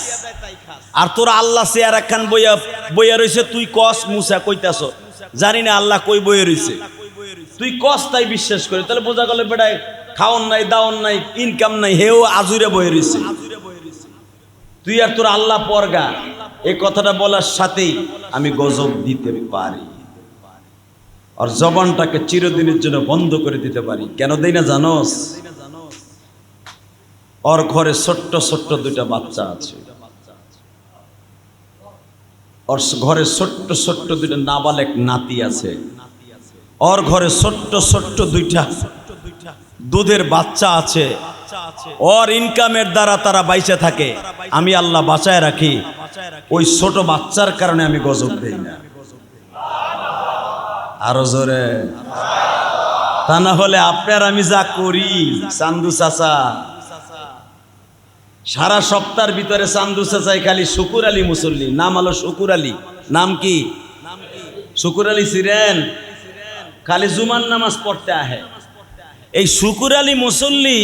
আর তোরা আল্লাহ চেয়ার একখান বইয়া বইয়া রইছে, তুই কস মূসা কইতাছ, জানি না আল্লাহ কই বইয়া রইছে, তুই কস তাই বিশ্বাস করে। তাহলে বোঝা গেল বেটায় খাওন নাই, দাওন নাই, ইনকাম নাই, হেও আজুরে বইয়া রইছে। তুই আর তোর আল্লাহ পরগা, এই কথাটা বলার সাথেই আমি গজব দিতে পারি, আর জবানটাকে চিরদিনের জন্য বন্ধ করে দিতে পারি। কেন দেই না জানোস? ওর ঘরে ছোট্ট ছোট্ট 2টা বাচ্চা আছে, ওর ঘরে ছোট্ট ছোট্ট 2টা নাবালেক নাতি আছে, ওর ঘরে ছোট্ট ছোট্ট 2টা দুধের বাচ্চা আছে। ওর ইনকামের দ্বারা তারা বাইচে থাকে, আমি আল্লাহ বাঁচায় রাখি। ওই ছোট বাচ্চার কারণে আমি গজব দেই না। আরো জোরে, তা না হলে আপনার আমি যা করি চান্দু চাচা, সারা সপ্তাহের ভিতরে চান্দু চাচাই খালি শুকুর আলী মুসল্লি, নাম হলো শুকুর আলী। নাম কি? শুকুর আলী ছিলেন, খালি জুমার নামাজ পড়তে আহে। এই শুকুর আলী মুসল্লি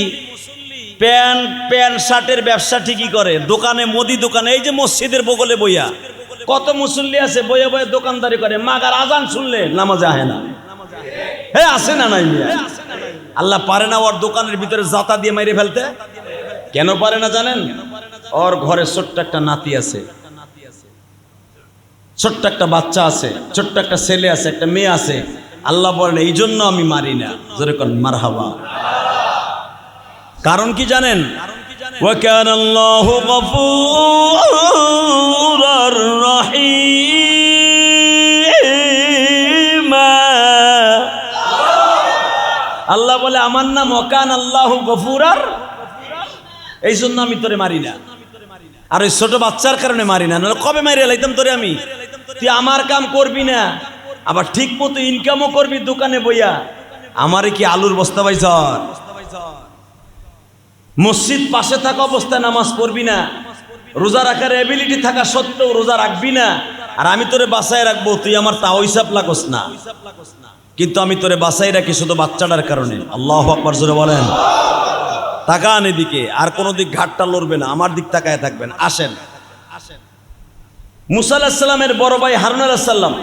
প্যান্ট শার্টের ব্যবসা ঠিকই করে, দোকানে মুদি দোকানে, এই যে মসজিদের বগলে বইয়া কত মুসল্লি আছে, বইয়া বইয়া দোকানদারি করে, মাগার আজান শুনলে নামাজে আহে না। হ্যাঁ আছে না নাই মিয়া? আল্লাহ পারে না ওর দোকানের ভিতরে জাতা দিয়ে মাইরে ফেলতে? কেন পারে না জানেন? ওর ঘরে ছোট্ট একটা নাতি আছে, ছোট্ট একটা বাচ্চা আছে, ছোট্ট একটা ছেলে আছে, একটা মেয়ে আছে। আল্লাহ বলেন এই জন্য আমি মারি না। জোরে কোন মারহাবা। কারণ কি জানেন? ওয়া কানাল্লাহু গফুরার রহিমা। আল্লাহ বলে আমার নাম ওয়া কানাল্লাহু গফুরার, এই জন্য আমি তোরে মারি না। আর ওই ছোট বাচ্চার কারণে মারি না, নাহলে কবে মারি লাইতাম তোরে আমি। তুই আমার কাম করবি না, আবার ঠিক মতো ইনকামও করবি দোকানে বইয়া, আমারে কি আলুর বস্তা পাইছ? মসজিদ পাশে থাকা অবস্থায় নামাজ পড়বি না, রোজা রাখার এবিলিটি থাকা সত্ত্বেও রোজা রাখবি না, আর আমি তোরে বাঁচায় রাখবো, তুই আমার তাও হিসাব লাগস না। কিন্তু আমি তোরে বাঁচাই রাখি শুধু বাচ্চাটার কারণে। আল্লাহু আকবার জোরে বলেন। তাকান এদিকে, আর কোনো দিক ঘাটটা লড়বে না, আমার দিক তাকায় থাকবেন। আসেন, মুসা আলাইহিস সালামের বড় ভাই হারুন আলাইহিস সালাম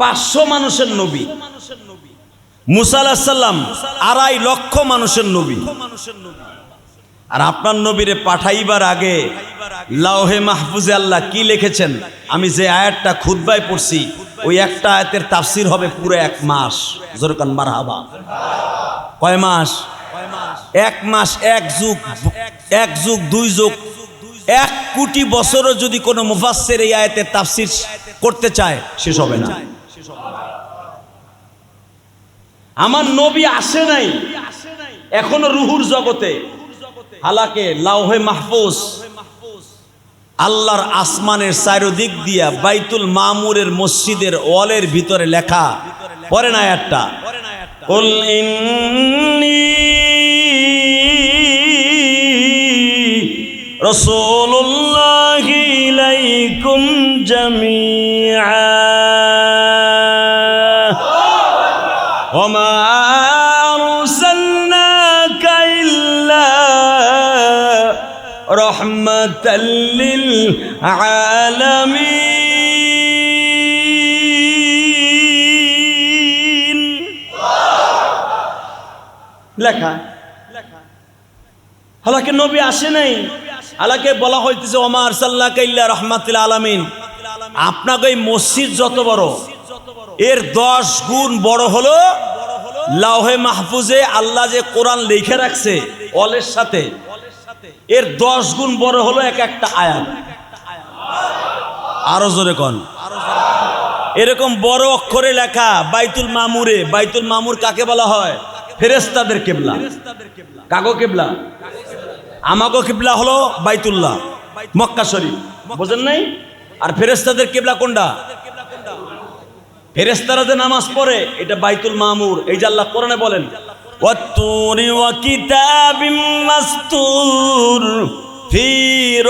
500 মানুষের নবী, মুসা আলাইহিস সালাম 2.5 লক্ষ মানুষের নবী। আর আপনার নবীরে পাঠাইবার আগে লাওহে মাহফুজে আল্লাহ কি লিখেছেন? আমি যে আয়াতটা খুতবায় পড়ছি, ওই একটা আয়াতের তাফসীর হবে পুরো 1 মাস। জোরে কান মারহাবা। কয় মাস? 1 মাস, 1 যুগ, 1 যুগ, 2 যুগ, 1 কোটি বছরও যদি কোনো মুফাসসির এই আয়াতের তাফসীর করতে চায় শেষ হবে না। আমার নবী আসে নাই এখনো রুহুর জগতে, হালাকে লাওহে মাহফুজ আল্লাহর আসমানের চারিদিক দিয়া বাইতুল মামুরের মসজিদের ওয়ালের ভিতরে লেখা। পড়েন আয়াতটা, কুল ইন্নী রাসূলুল্লাহি ইলাইকুম জামিআ ওয়া মা আরসালনাকা ইল্লা রাহমাতাল লিল আলামিন। লেখা, হালাকে নবী আসে নাই, হালাকে বলা হইতেছে ওয়া মা আরসালনাকা ইল্লা রাহমাতাল আলামিন। আপনাকে এই মসজিদ যত বড়, এর 10 গুণ বড় হলো লাওহে মাহফুজে আল্লাহ যে কোরআন লিখে রাখছে অলের সাথে, এর 10 গুণ বড় হলো এক একটা আয়াত। আরো জোরে কোন। এরকম বড় অক্ষরে লেখা বাইতুল মামুরে। বাইতুল মামুর কাকে বলা হয়? ফেরেশতাদের কিবলা। কাগো কিবলা? আমাগো কিবলা হলো বাইতুল্লাহ, মক্কা শরীফ, বুঝেন নাই? আর ফেরেশতাদের কিবলা কোনটা? ফেরেশতারা যে নামাজ পড়ে এটা বাইতুল মামুর। এই যে আল্লাহ কোরআনে বলেন ওয়াত্তুরি ওয়া কিতাবিম মাসতুর ফি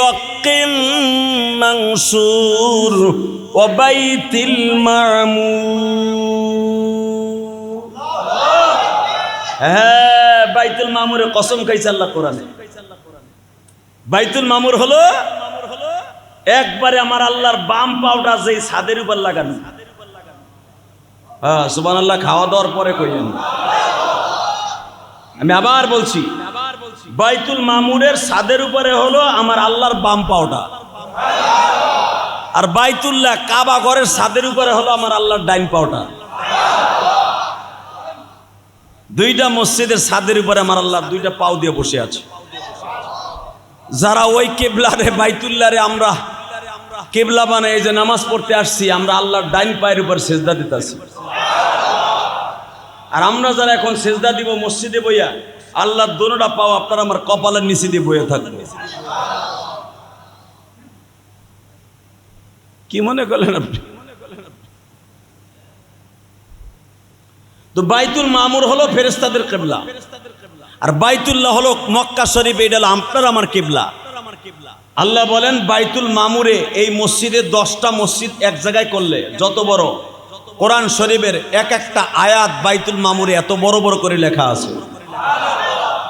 রাক্কিম মানসুর ওয়া বাইতিল মামুর। হ্যাঁ, বাইতুল মামুরের কসম খাইছে আল্লাহ কোরআনে। বাইতুল মামুর হলো একবারে আমার আল্লাহর বাম পাউটা যে ছাদের উপর লাগানো। হ্যাঁ, সুবহানাল্লাহ। খাওয়া দাওয়ার পরে কইেন। আমি আবার বলছি, বাইতুল মামুরের ছাদের উপরে হলো আমার আল্লাহর বাম পাওটা, আর বাইতুল্লাহ কাবা ঘরের ছাদের উপরে হলো আমার আল্লাহর ডাইন পাওটা। দুইটা মসজিদের ছাদের উপরে আমার আল্লাহর দুইটা পাও দিয়ে বসে আছে। যারা ওই কিবলারে বাইতুল্লাহরে আমরা কিবলা বানাই যে নামাজ পড়তে আসছি, আমরা আল্লাহর ডাইন পায়ের উপর সেজদা দিতেছি। আর আমরা যারা এখন সেজদা দিব মসজিদে বইয়া, আল্লাহর দোনোটা পাও আপনার আমার কপালের নিচে দিয়ে বইয়া থাকবে। কি মনে করলেন আপনি? তো বাইতুল মামুর হলো ফেরেশতাদের কিবলা, আর বাইতুল্লাহ হলো মক্কা শরীফ, এটা হলো আপনার আমার কিবলা। আল্লাহ বলেন বাইতুল মামুরে এই মসজিদে 10টা মসজিদ এক জায়গায় করলে যত বড়, কোরআন শরীফের এক একটা আয়াত বাইতুল মামুরে এত বড় বড় করে লেখা আছে।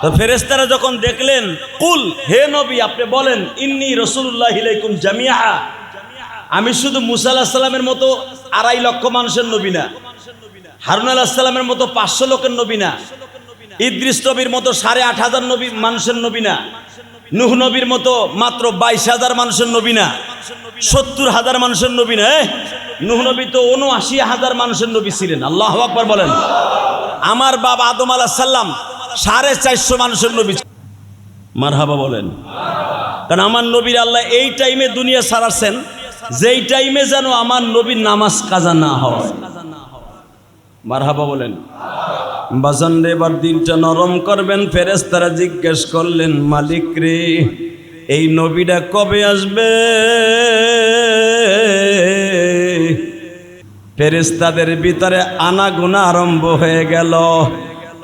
তো ফেরেশতারা যখন দেখলেন, কুল হে নবী আপনি বলেন, ইন্নী রাসূলুল্লাহ ইলাইকুম জামিআ, আমি শুধু মুসা আলাইহিস সালামের মতো 2.5 লক্ষ মানুষের নবী না, হারুন আলাইহিস সালামের মতো 500 লোকের নবী না, ইদ্রিস নবীর মতো 8,500 নবী মানুষের নবী না, নূহ নবীর মতো মাত্র 22,000 মানুষের নবী না, 70,000 মানুষের নবী না। নূহ নবী তো 79,000 মানুষের নবী ছিলেন। আল্লাহু আকবার বলেন। আমার বাবা আদম আলাইহিস সালাম 450 মানুষের নবী। মারহাবা বলেন। কারণ আমার নবীর আল্লাহ এই টাইমে দুনিয়া ছাড়াচ্ছেন, যেই টাইমে যেন আমার নবীর নামাজ কাজা না হয়। মারহাবা বলেন। বাজান রে, এবার দিনটা নরম করবেন। ফেরেশতারা জিজ্ঞেস করলেন, মালিক রে এই নবীটা কবে আসবে? ফেরেশতাদের ভিতরে আনাগোনা আরম্ভ হয়ে গেল।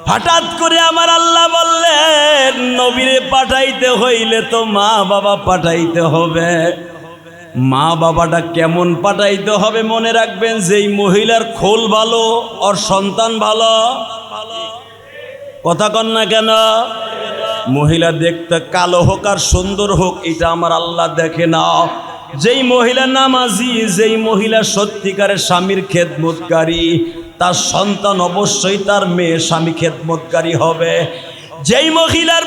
হঠাৎ করে আমার আল্লাহ বললেন, নবীরে পাঠাইতে হইলে তো মা বাবা পাঠাইতে হবে। মা বাবাটা কেমন পাঠাইতে হবে মনে রাখবেন, যেই মহিলার খোল ভালো ওর সন্তান ভালো। কথা কন না কেন? মহিলা দেখতে কালো হোক আর সুন্দর হোক এটা আমার আল্লাহ দেখে না। যেই মহিলা নামাজি, যেই মহিলা সত্যিকারের স্বামীর খেদমতকারী, তার সন্তান অবশ্যই তার মেয়ে স্বামী খেদমতকারী হবে। যেই মহিলার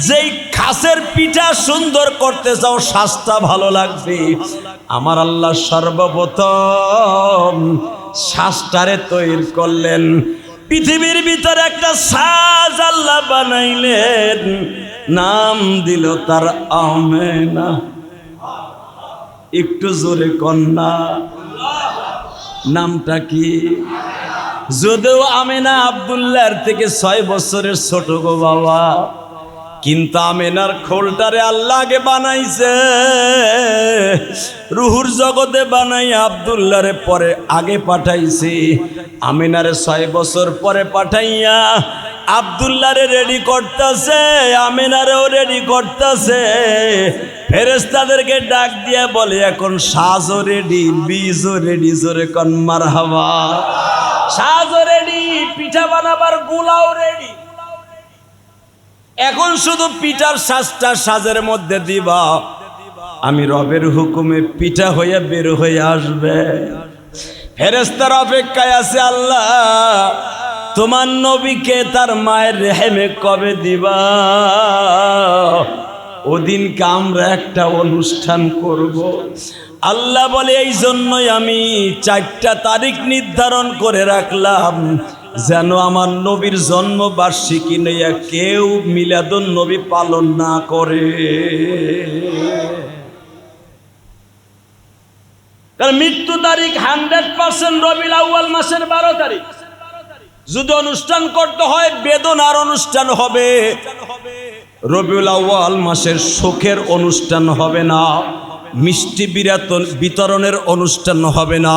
যেই খাসের পিঠা সুন্দর করতে চাও, শ্বাসটা ভালো লাগবে, আমার আল্লাহ সর্বপ্রথম শ্বাসটারে তৈরি করলেন। পৃথিবীর ভিতরে একটা সাজ আল্লাহ বানাইলেন, নাম দিল তার আমেনা। একটু জোরে কন্যা, নামটা কি? যদিও আমেনা আব্দুল্লাহর থেকে 6 বছরের ছোট গো বাবা, কিন্তু আমেনার খোলটারে আল্লাহ আগে বানাইছে, রুহুর জগতে বানাই আব্দুল্লাহরে পরে আগে পাঠাইছে। আমেনারে 6 বছর পরে পাঠাইয়া আব্দুল্লাহরে রেডি করতেছে, আমেনারেও রেডি করতেছে। ফেরেশতাদেরকে ডাক দিয়ে বলে, এখন সাজও রেডি, বীজও রেডি, জোরে কোন মারহাবা। সাজও রেডি, পিঠা বানাবার গুলাও রেডি। এখন শুধু পিঠার সাজটা সাজের মধ্যে দিবা, আমি রবের হুকুমে পিঠা হয়ে বের হয়ে আসবে। ফেরেশতার অপেক্ষায় আছে, আল্লাহ তোমার নবীকে তার মায়ের রেহেমে কবে দিবা? ওদিনকে আমরা একটা অনুষ্ঠান করব। আল্লাহ বলে, এই জন্যই আমি 4টা তারিখ নির্ধারণ করে রাখলাম, যেন আমার নবীর জন্মবার্ষিকী নিয়ে কেউ মিলাদুন নবী পালন না করে। কারণ মৃত্যু তারিখ 100% রবিউল আউয়াল মাসের 12 তারিখ। যদি অনুষ্ঠান করতে হয় বেদনার অনুষ্ঠান হবে, রবিউল আউয়াল মাসের সুখের অনুষ্ঠান হবে না, মিষ্টি বিতরণের অনুষ্ঠান হবে না,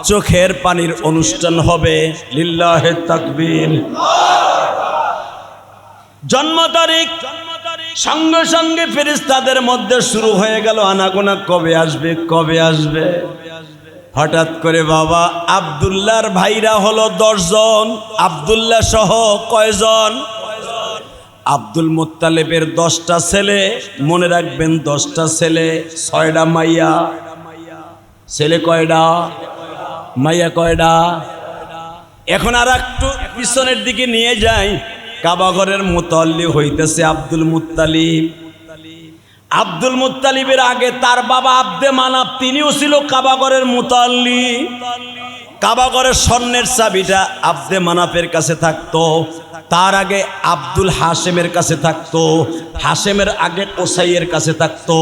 চোখের পানির অনুষ্ঠান হবে। লিল্লাহে তাকবীর। জন্ম তারিখ সঙ্গে সঙ্গে ফেরেশতাদের মধ্যে শুরু হয়ে গেল আনাগোনা, কবে আসবে কবে আসবে। হঠাৎ করে বাবা আব্দুল্লাহর ভাইরা হলো 10 জন। আব্দুল্লাহ সহ কয়জন? আব্দুল মুত্তালিবের 10টা ছেলে, মনে রাখবেন 10টা ছেলে, 6টা মাইয়া। ছেলে কয়টা? মাইয়া কয়টা? এখন আর একটু পিছনের দিকে নিয়ে যাই। কাবাঘরের মুতাল্লি হইতেছে আব্দুল মুত্তালিব। আব্দুল মুত্তালিবের আগে তার বাবা আব্দে মানাব, তিনিও ছিল কাবাঘরের মুতাল্লি। কাবাঘরের স্বর্ণের চাবিটা আব্দে মানাফের কাছে থাকতো, তার আগে আব্দুল হাশেমের কাছে থাকতো, হাশেমের আগে কোসাইয়ের কাছে থাকতো।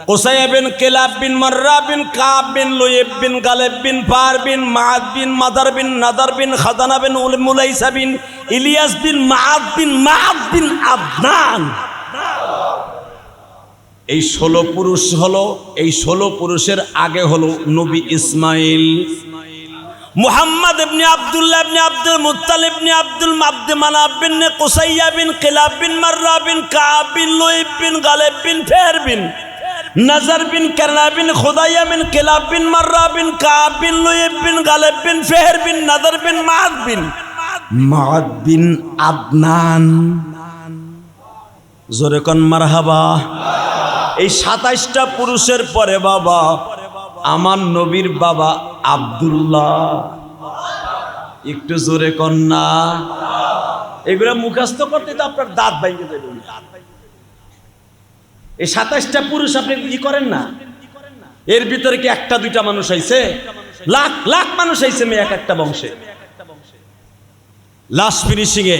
কোসাই বিন কিলাব বিন মাররা বিন কাব বিন লুয়েব বিন গালেব বিন ফার বিন মাআদ বিন মাদার বিন নাদার বিন খাদানা বিন মুলাইসা বিন ইলিয়াস বিন মাআদ বিন আদনান। এই 16 পুরুষ হলো। এই 16 পুরুষের আগে হলো নবী ইসমাইল। মুহাম্মদ ইবনে আব্দুল্লাহ ইবনে আব্দুল মুত্তালিব ইবনে আব্দুল মানাফ বিন কুসাইয়া বিন কিলাব বিন মাররা বিন কাব বিন লুইব বিন গালিব বিন ফের বিন নজর বিন করনা বিন খুদাইয়া বিন কিলাব বিন মাররা বিন কাব বিন লুইব বিন গালিব বিন ফের বিন নজর বিন মাদ বিন আদনান। জোরে কোন মারহাবা। এই ২৭টা পুরুষের পরে বাবা আমার নবীর বাবা আব্দুল্লাহ। একটু জোরে কন্যা। এগুলো মুখস্থ করতে তো আপনার দাঁত বাইরে যাবে। এই ২৭টা পুরুষ আপনি কি করেন না? এর ভিতরে কি একটা দুইটা মানুষ আইছে? লাখ লাখ মানুষ আইছে মেয়ে এক একটা বংশে। লাস্ট ফিনিশিং এ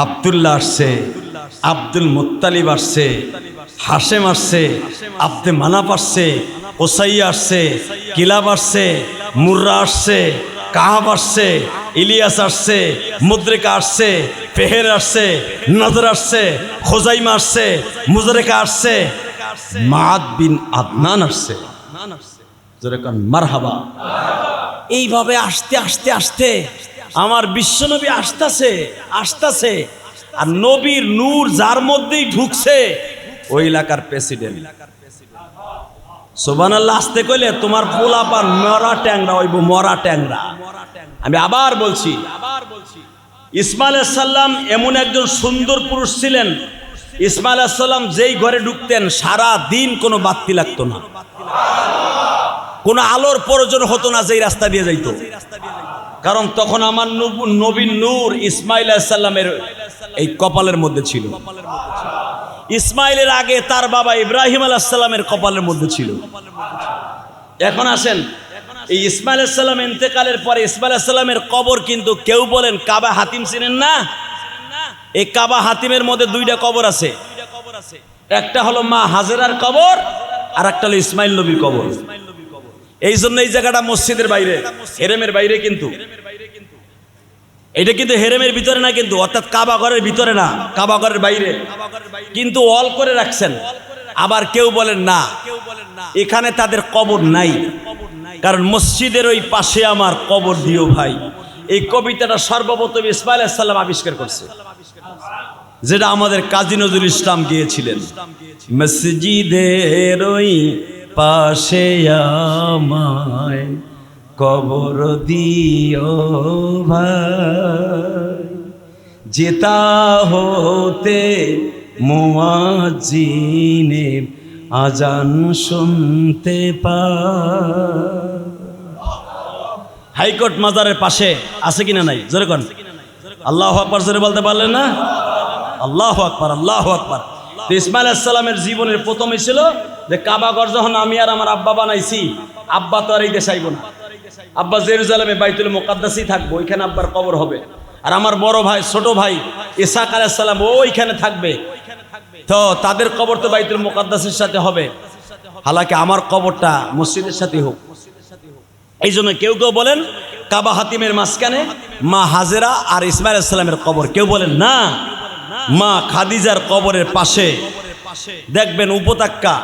আব্দুল্লাহ আসছে, আব্দুল মুত্তালিব আসছে, হাশেম আসছে, আব্দে মানাফ আসছে, ওসাইয়া আসছে, কিলাব আসছে, মুর্রা আসছে, কাহাব আসছে, ইলিয়াস আসছে, মুদ্রিকা আসছে, ফেহের আসছে, নজর আসছে, খোজাইমা আসছে, মুজরেকা আসছে, মাদ বিন আদনান আসছে। যেরকম মারহাবা। এইভাবে আসতে আসতে আসতে আমার বিশ্বনবী আসতেছে আর নবীর নূর যার মধ্যেই ঢুকছে ওই এলাকার প্রেসিডেন্ট। সুবহানাল্লাহ। আসতে কইলে তোমার পোলাপান মরা ট্যাংরা হইব, মরা ট্যাংরা। আমি আবার বলছি, ইসমাইল আলাইহিস সালাম এমন একজন সুন্দর পুরুষ ছিলেন। ইসমাইল আলাইহিস সালাম যেই ঘরে ঢুকতেন সারা দিন কোনো বাতি লাগতো না, কোনো আলোর প্রয়োজন হতো না যেই রাস্তা দিয়ে যাইতো। কারণ তখন আমার নবীর নূর ইসমাইল আলাইহিস সালামের এই কপালের মধ্যে ছিল। ইসমাইলের আগে তার বাবা ইব্রাহিম আলাইহিস সালামের কপালের মধ্যে ছিল। এখন আসেন, এই ইসমাইল আলাইহিস সালাম ইন্তেকালের পরে ইসমাইল আলাইহিস সালামের কবর কিন্তু কেউ বলেন কাবা হাতিম চিনেন না? এই কাবা হাতিমের মধ্যে দুইটা কবর আছে। একটা হলো মা হাজেরার কবর আর একটা হলো ইসমাইল নবীর কবর। এই জন্য এই জায়গাটা মসজিদের বাইরে, হেরেমের বাইরে, কিন্তু এটা কিন্তু হেরেমের ভিতরে না, কিন্তু অর্থাৎ কাবা ঘরের ভিতরে না, কাবা ঘরের বাইরে, কিন্তু ওয়াল করে রাখছেন। আবার কেউ বলেন না, এখানে তাদের কবর নাই, কারণ মসজিদের ওই পাশে আমার কবর দিও ভাই। এই কবিতাটা সর্বপ্রথম ইসমাইল আলাইহিস সালাম আবিষ্কার করছে, যেটা আমাদের কাজী নজরুল ইসলাম গিয়েছিলেন। মসজিদের ওই পাশে আমায় কবর দিও ভাই, যেতা হতে মুয়াজ্জিনের আজান শুনতে পাই। হাইকোর্ট মাজারের পাশে আছে কিনা নাই? জোরে কোন আল্লাহু আকবার। জোরে বলতে পারলেন না? আল্লাহু আকবার, আল্লাহু আকবার। তো ইসমাইল আলাইহিস সালামের জীবনের প্রথমই ছিল যে কাবাঘর যখন আমি আর আমার আব্বা বানাইছি, আব্বা তো আর এই দেশে আইব না, আব্বা জেরুজালেমে বাইতুল মুকাদ্দাসেই থাকবো, ওইখানে আব্বার কবর হবে। আর আমার বড় ভাই ছোট ভাই ইসহাক আলাইহিস সালাম ওইখানে থাকবে, তো তাদের কবর তো বাইতুল মুকাদ্দাসের সাথে হবে। হালাকি আমার কবরটা মসজিদের সাথে হোক। এই জন্য কেউ কেউ বলেন কাবা হাতিমের মাঝখানে মা হাজেরা আর ইসমাইল আলাইহিস সালামের কবর। কেউ বলেন না, মা খাদিজার কবরের পাশে দেখবেন উপত্যকা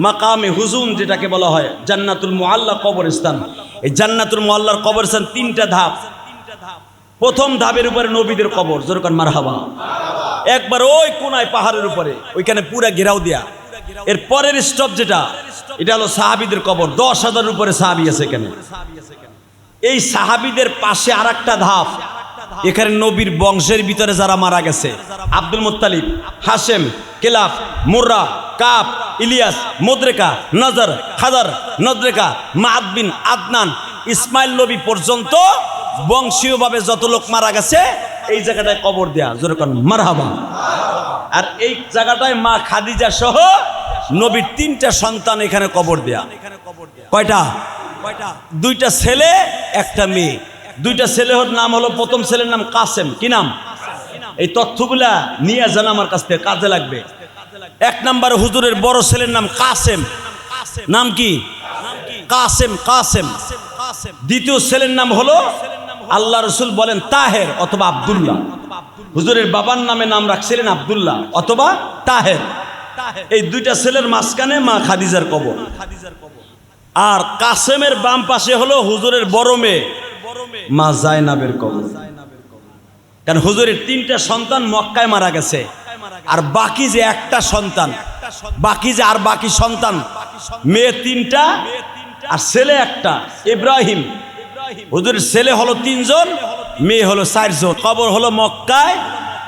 মাকামে হুজুম যেটাকে বলা হয়, জান্নাতুল মুআল্লা কবরস্থান। এই জান্নাতুল মুআল্লার কবরস্থান তিনটা ধাপ। প্রথম ধাপের উপরে নবীদের কবর, যেরকম মারহাবা, একবার ওই কোনায় পাহাড়ের উপরে, ওইখানে পুরা ঘেরাও দেয়া। এর পরের স্টপ যেটা, এটা হলো সাহাবীদের কবর, 10,000 উপরে সাহাবী আছে এখানে। এই সাহাবীদের পাশে আর একটা ধাপ, এখানে নবীর বংশের ভিতরে যারা মারা গেছে, Abdul Muttalib, Hashem, Kilab, Murrah, কাব, ইলিয়াস, মুদ্রিকা, নজর, খাদর, নজরেকা, মাদ বিন আদনান, ইসমাইল নবী পর্যন্ত বংশীয়ভাবে যত লোক মারা গেছে এই জায়গাটায় কবর দেয়া। যেরকম মারহাবা। আর এই জায়গাটায় মা খাদিজা সহ নবীর 3টা সন্তান এখানে কবর দেয়া। কয়টা? দুইটা ছেলে একটা মেয়ে। দুইটা ছেলের নাম হলো, প্রথম ছেলের নাম কাসেম। কি নাম? এই তথ্যগুলা নিয়ে যান আমার কাছ থেকে, কাজে লাগবে। 1 নম্বরে হুজুরের বড় ছেলের নাম কাসেম। নাম কি? কাসেম। কাসেম। দ্বিতীয় ছেলের নাম হলো, আল্লাহ রসুল বলেন, তাহের অথবা আব্দুল্লাহ। হুজুরের বাবার নামে নাম রাখছিলেন আব্দুল্লাহ অথবা তাহের। এই দুইটা ছেলের মাঝখানে মা খাদিজার কবর। আর কাসেমের বাম পাশে হলো হুজুরের বড় মেয়ে মা জায়নাবের কবর। কারণ হুজুরের 3টা সন্তান মক্কায় মারা গেছে, আর বাকি যে একটা সন্তান, বাকি সন্তান মেয়ে 3টা আর ছেলে একটা, ইব্রাহিম। হুজুরের ছেলে হলো 3 জন, মেয়ে হলো 4 জন। কবর হলো মক্কায়,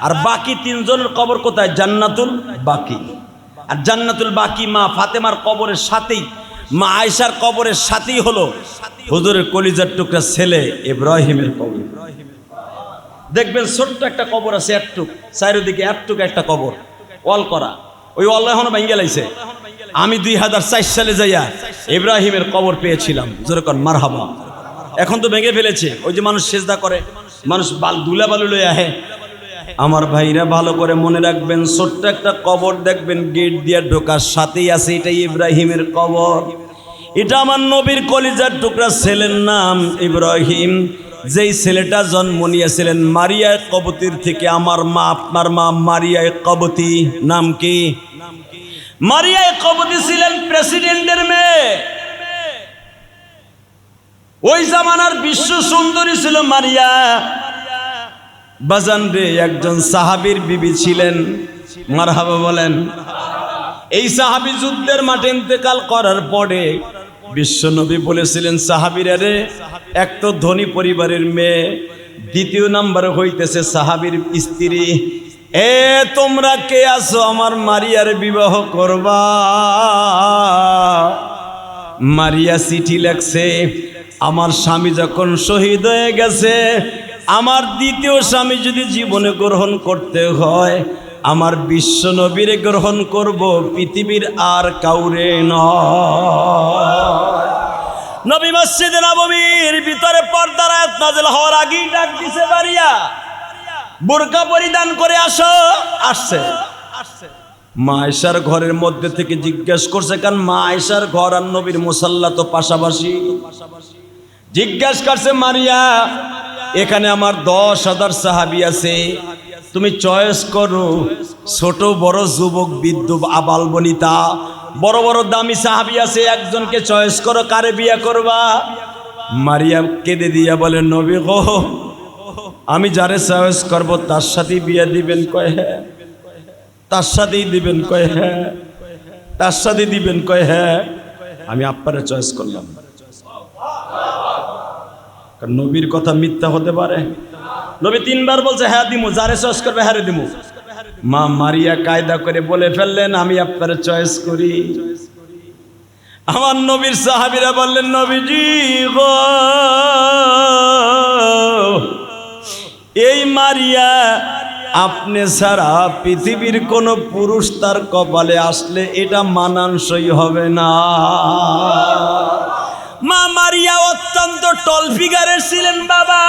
আর বাকি 3 জনের কবর কোথায়? জান্নাতুল বাকি। আর জান্নাতুল বাকি মা ফাতেমার কবরের সাথেই, মা আয়েশার কবরের সাথেই হলো হুজুরের কলিজার টুকরা ছেলে ইব্রাহিমের কবর। দেখবেন ছোট্ট একটা কবর আছে, একটুক চারিদিকে একটুক একটা কবর, ওয়াল করা। ওই ওয়াল এখনো ভেঙে লাইছে। আমি 2004 সালে যাইয়া ইব্রাহিমের কবর পেয়েছিলাম, জোরে কর মারহাবা। এখন তো ভেঙে ফেলেছে। ওই যে মানুষ সেজদা করে, মানুষ ধুলা বালু লয়ে আহে। আমার ভাইরা ভালো করে মনে রাখবেন, ছোট্ট একটা কবর দেখবেন গেট দিয়ে ঢোকার সাথেই আছে, এটাই ইব্রাহিমের কবর। এটা আমার নবীর কলিজার টুকরা ছেলের নাম ইব্রাহিম। যেই ছেলেটা জন্ম নিয়েছিলেন মারিয়া কবতির থেকে, আমার মা আপনার মা মারিয়া কবতি। নাম কি? মারিয়া কবতি ছিলেন প্রেসিডেন্টের মেয়ে। ওই জামানার বিশ্ব সুন্দরী ছিল মারিয়া। বাজান রে, একজন সাহাবীর বিবি ছিলেন, মারহাবা বলেন। এই সাহাবী যুদ্ধের মাঠে ইন্তেকাল করার পরে বিশ্বনবী বলেছিলেন, সাহাবীরা রে, এক তো ধনী পরিবারের মেয়ে, দ্বিতীয় নাম্বারে হইতেছে সাহাবীর স্ত্রী। তোমরা কে আছো আমার মারিয়ার বিবাহ করবা? মারিয়া চিঠি লেখছে, আমার স্বামী যখন শহীদ হয়ে গেছে, আমার দ্বিতীয় স্বামী যদি জীবনে গ্রহণ করতে হয়, আমার বিশ্ব নবীরে গ্রহণ করব, পৃথিবীর আর কাউরে নয়। নবী মসজিদে নববীর ভিতরে পর্দার আয়াত নাযিল হওয়ার আগেই ডাক দিছে, মারিয়া বোরকা পরিধান করে আসো। আসছে মা আয়েশার ঘরের মধ্যে থেকে জিজ্ঞেস করছে, কারণ মা আয়েশার ঘর আর নবীর মুসাল্লা তো পাশাপাশি। জিজ্ঞেস করছে, মারিয়া, এখানে আমার 10,000 সাহাবী আছে, তুমি চয়েস করো, ছোট বড় যুবক বৃদ্ধ আবাল বনিতা, বড় বড় দামি সাহাবী আছে, একজনকে চয়েস করো, কারে বিয়ে করবা? মারিয়া কেঁদে দিয়া বলে, নবী গো, আমি যারে চয়েস করব তার সাথেই বিয়ে দিবেন? কয় হ্যাঁ। তার সাথেই দিবেন? কয় হ্যাঁ। তার সাথে দিবেন? কয় হ্যাঁ। আমি আপনারে চয়েস করলাম। কারণ নবীর কথা মিথ্যা হতে পারে? নবী 3 বার বলছে হ্যাঁ দিমু, যারে চয়েস করবে হ্যাঁ দিমু। মা মারিয়া কায়দা করে বলে ফেললেন, আমি আপনারে চয়েস করি। আমার নবীর সাহাবীরা বললেন, নবীজি গো, এই মারিয়া আপনি ছাড়া পৃথিবীর কোন পুরুষ তার কপালে আসলে এটা মানানসই হবে না। মা মারিয়া অত্যন্ত টল ফিগারের ছিলেন বাবা।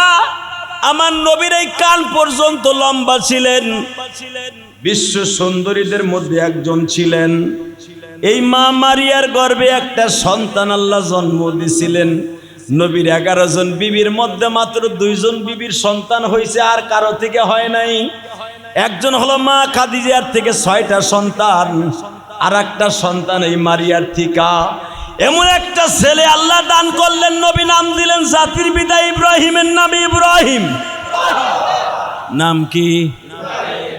আমার নবীর এই কান পর্যন্ত লম্বা ছিলেন, বিশ্ব সুন্দরীদের মধ্যে একজন ছিলেন। এই মা মারিয়ার গর্ভে একটা সন্তান আল্লাহ জন্ম দিয়েছিলেন। নবীর 11 জন বিবির মধ্যে মাত্র 2 জন বিবির সন্তান হয়েছে, আর কারো থেকে হয় নাই। একজন হলো মা খাদিজার থেকে 6টা সন্তান, আর একটা সন্তান এই মারিয়ার থিকা। এমন একটা ছেলে আল্লাহ দান করলেন, নবী নাম দিলেন জাতির পিতা ইব্রাহিমের নাম ইব্রাহিম। নাম কি?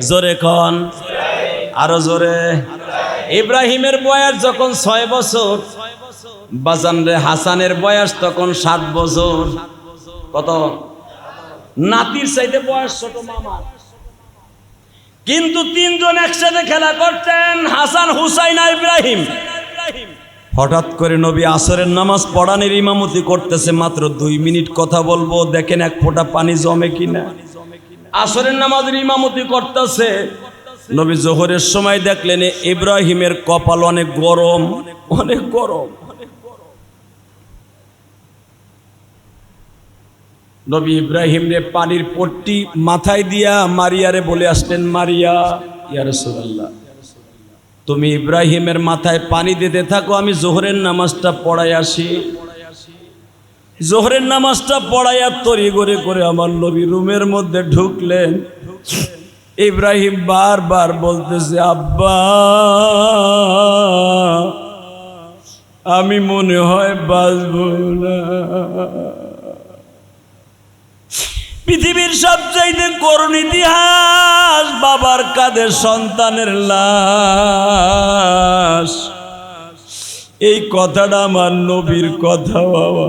জোরে কন, আরো জোরে। ইব্রাহিমের বয়স যখন 6 বছর, বাজান রে, হাসানের বয়স তখন 7 বছর। কত? নাতির চাইতে বয়স ছোট মামা। কিন্তু 3 জন একসাথে খেলা করতেন, হাসান, হুসাইন আর ইব্রাহিম। হঠাৎ করে নবী আসরের নামাজ পড়ানোর ইমামতি করতেছে, মাত্র 2 মিনিট কথা বলবো, দেখেন এক ফোঁটা পানি জমে কিনা। আসরের নামাজের ইমামতি করতেছে। নবী জোহরের সময় দেখলেন ইব্রাহিমের কপাল অনেক গরম, অনেক গরম। নবী ইব্রাহিম রে পানির পট্টি মাথায় দিয়া মারিয়ারে বলে আসলেন, মারিয়া, ইয়া রাসূলুল্লাহ, তুমি ইব্রাহিমের মাথায় পানি দিতে থাকো, আমি জোহরের নামাজটা পড়াই আসি। জোহরের নামাজটা পড়াইয়া তড়িঘড়ি করে আমার নবী রুমের মধ্যে ঢুকলেন। ইব্রাহিম বারবার বলতেছে, আব্বা, আমি মনে হয় বাঁচব না। পৃথিবীর সবচাইতে করুণ ইতিহাস, বাবার কাঁধে সন্তানের লাশ। এই কথাটা আমার নবীর কথা বাবা।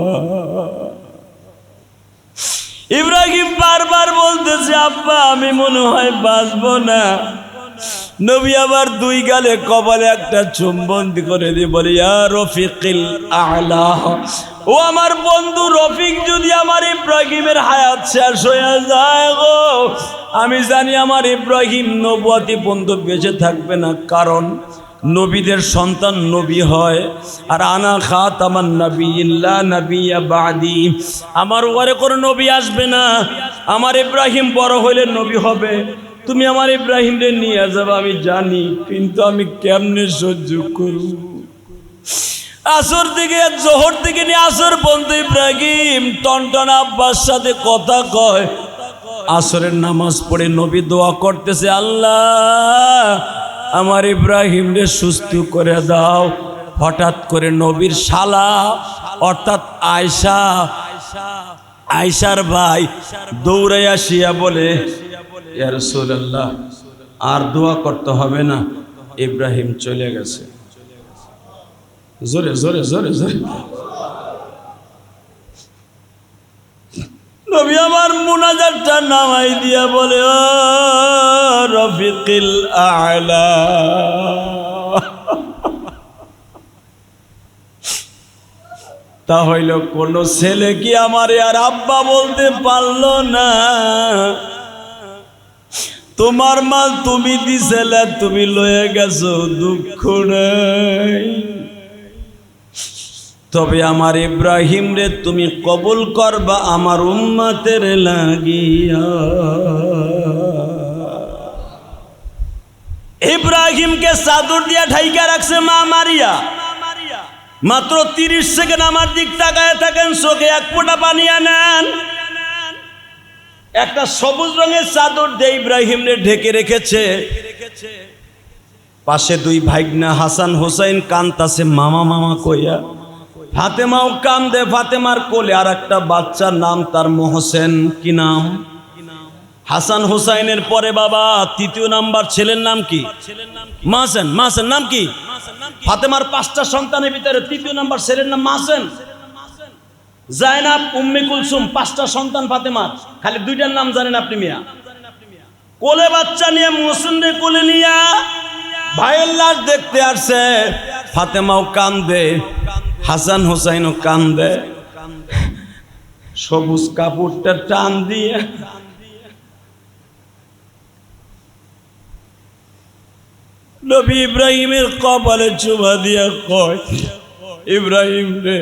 ইব্রাহিম বারবার বলতেছে, আব্বা আমি মনে হয় বাঁচবো না। নবী আবার দুই গালে কপালে একটা চুম্বন করে দিয়ে বলে, ইয়া রফিকিল আলা, ও আমার বন্ধু রফিক, যদি আমার ইব্রাহিমের হায়াত শেষ হয়ে যায় গো, আমি জানি আমার ইব্রাহিম নবুয়তি পর্যন্ত বেঁচে থাকবে না, কারণ নবীদের সন্তান নবী হয়। আর আনা খাতামান নাবিয়্যিন লা নাবিয়্যা বাদি, আমার উপরে কোনো নবী আসবে না, আমার ইব্রাহিম বড় হইলে নবী হবে। তুমি আমার ইব্রাহিমকে নিয়ে যাবে আমি জানি, কিন্তু আমি কেমনে সহ্য করব? আসর থেকে জোহর থেকে নিয়ে আসর পর্যন্ত ইব্রাহিম টনটন আব্বার সাথে কথা কয়। আসরের নামাজ পড়ে নবী দোয়া করতেছে, আল্লাহ আমার ইব্রাহিম রে সুস্থ করে দাও। হঠাৎ করে নবীর শালা অর্থাৎ আয়সার ভাই দৌড়াইয়া আসিয়া বলে, ইয়া রাসূলুল্লাহ আর দোয়া করতে হবে না, ইব্রাহিম চলে গেছে। জোরে জোরে জোরে জোরে নবী আমার মুনাজাতটা নামাই দিয়া বলে, ও রফিকিল আলা, তা হইল কোন ছেলে কি আমারে আর আব্বা বলতে পারলো না? তোমার মাল তুমি দিছিলে, তুমি লয়ে গেছো, দুঃখ নাই। তবে আমার ইব্রাহিম রে তুমি কবুল করবা আমার উম্মতের লাগিয়া। ইব্রাহিমকে চাদর দিয়া ঢাইকা রাখছে মা মারিয়া। মাত্র 30 সেকেন্ড আমার দিক তাকায় থাকেন, চোখে এক ফোঁটা পানি আনেন। একটা সবুজ রঙের চাদর দিয়ে ইব্রাহিম রে ঢেকে রেখেছে। পাশে দুই ভাইগনা হাসান হোসাইন কান্তাছে মামা মামা কইয়া। ফাতেমাও কান্দে, ফাতেমার কোলে আর একটা বাচ্চার নাম তার মোহসেন। কি নাম? হাসান হোসাইনের পরে বাবা তৃতীয় নাম্বার ছেলের নাম কি? মাহসেন। মাহসেন নাম কি? ফাতেমার 5টা সন্তানের ভিতরে তৃতীয় নাম্বার ছেলের নাম মাহসেন। জায়নাব, উম্মে কুলসুম, 5টা সন্তান ফাতেমার, খালি 2টার নাম জানেন আপনি মিয়া। কোলে বাচ্চা নিয়ে মোহসেন রে কোলে নিয়া ভাইয়ের লাশ দেখতে আসছে। ফাতেমাও কান্দে, হাসান হোসাইনও কান্দে। সবুজ কাপড়টা টান দিয়ে নবী ইব্রাহিমের কপালে চুমা দিয়া কয়, ইব্রাহিম রে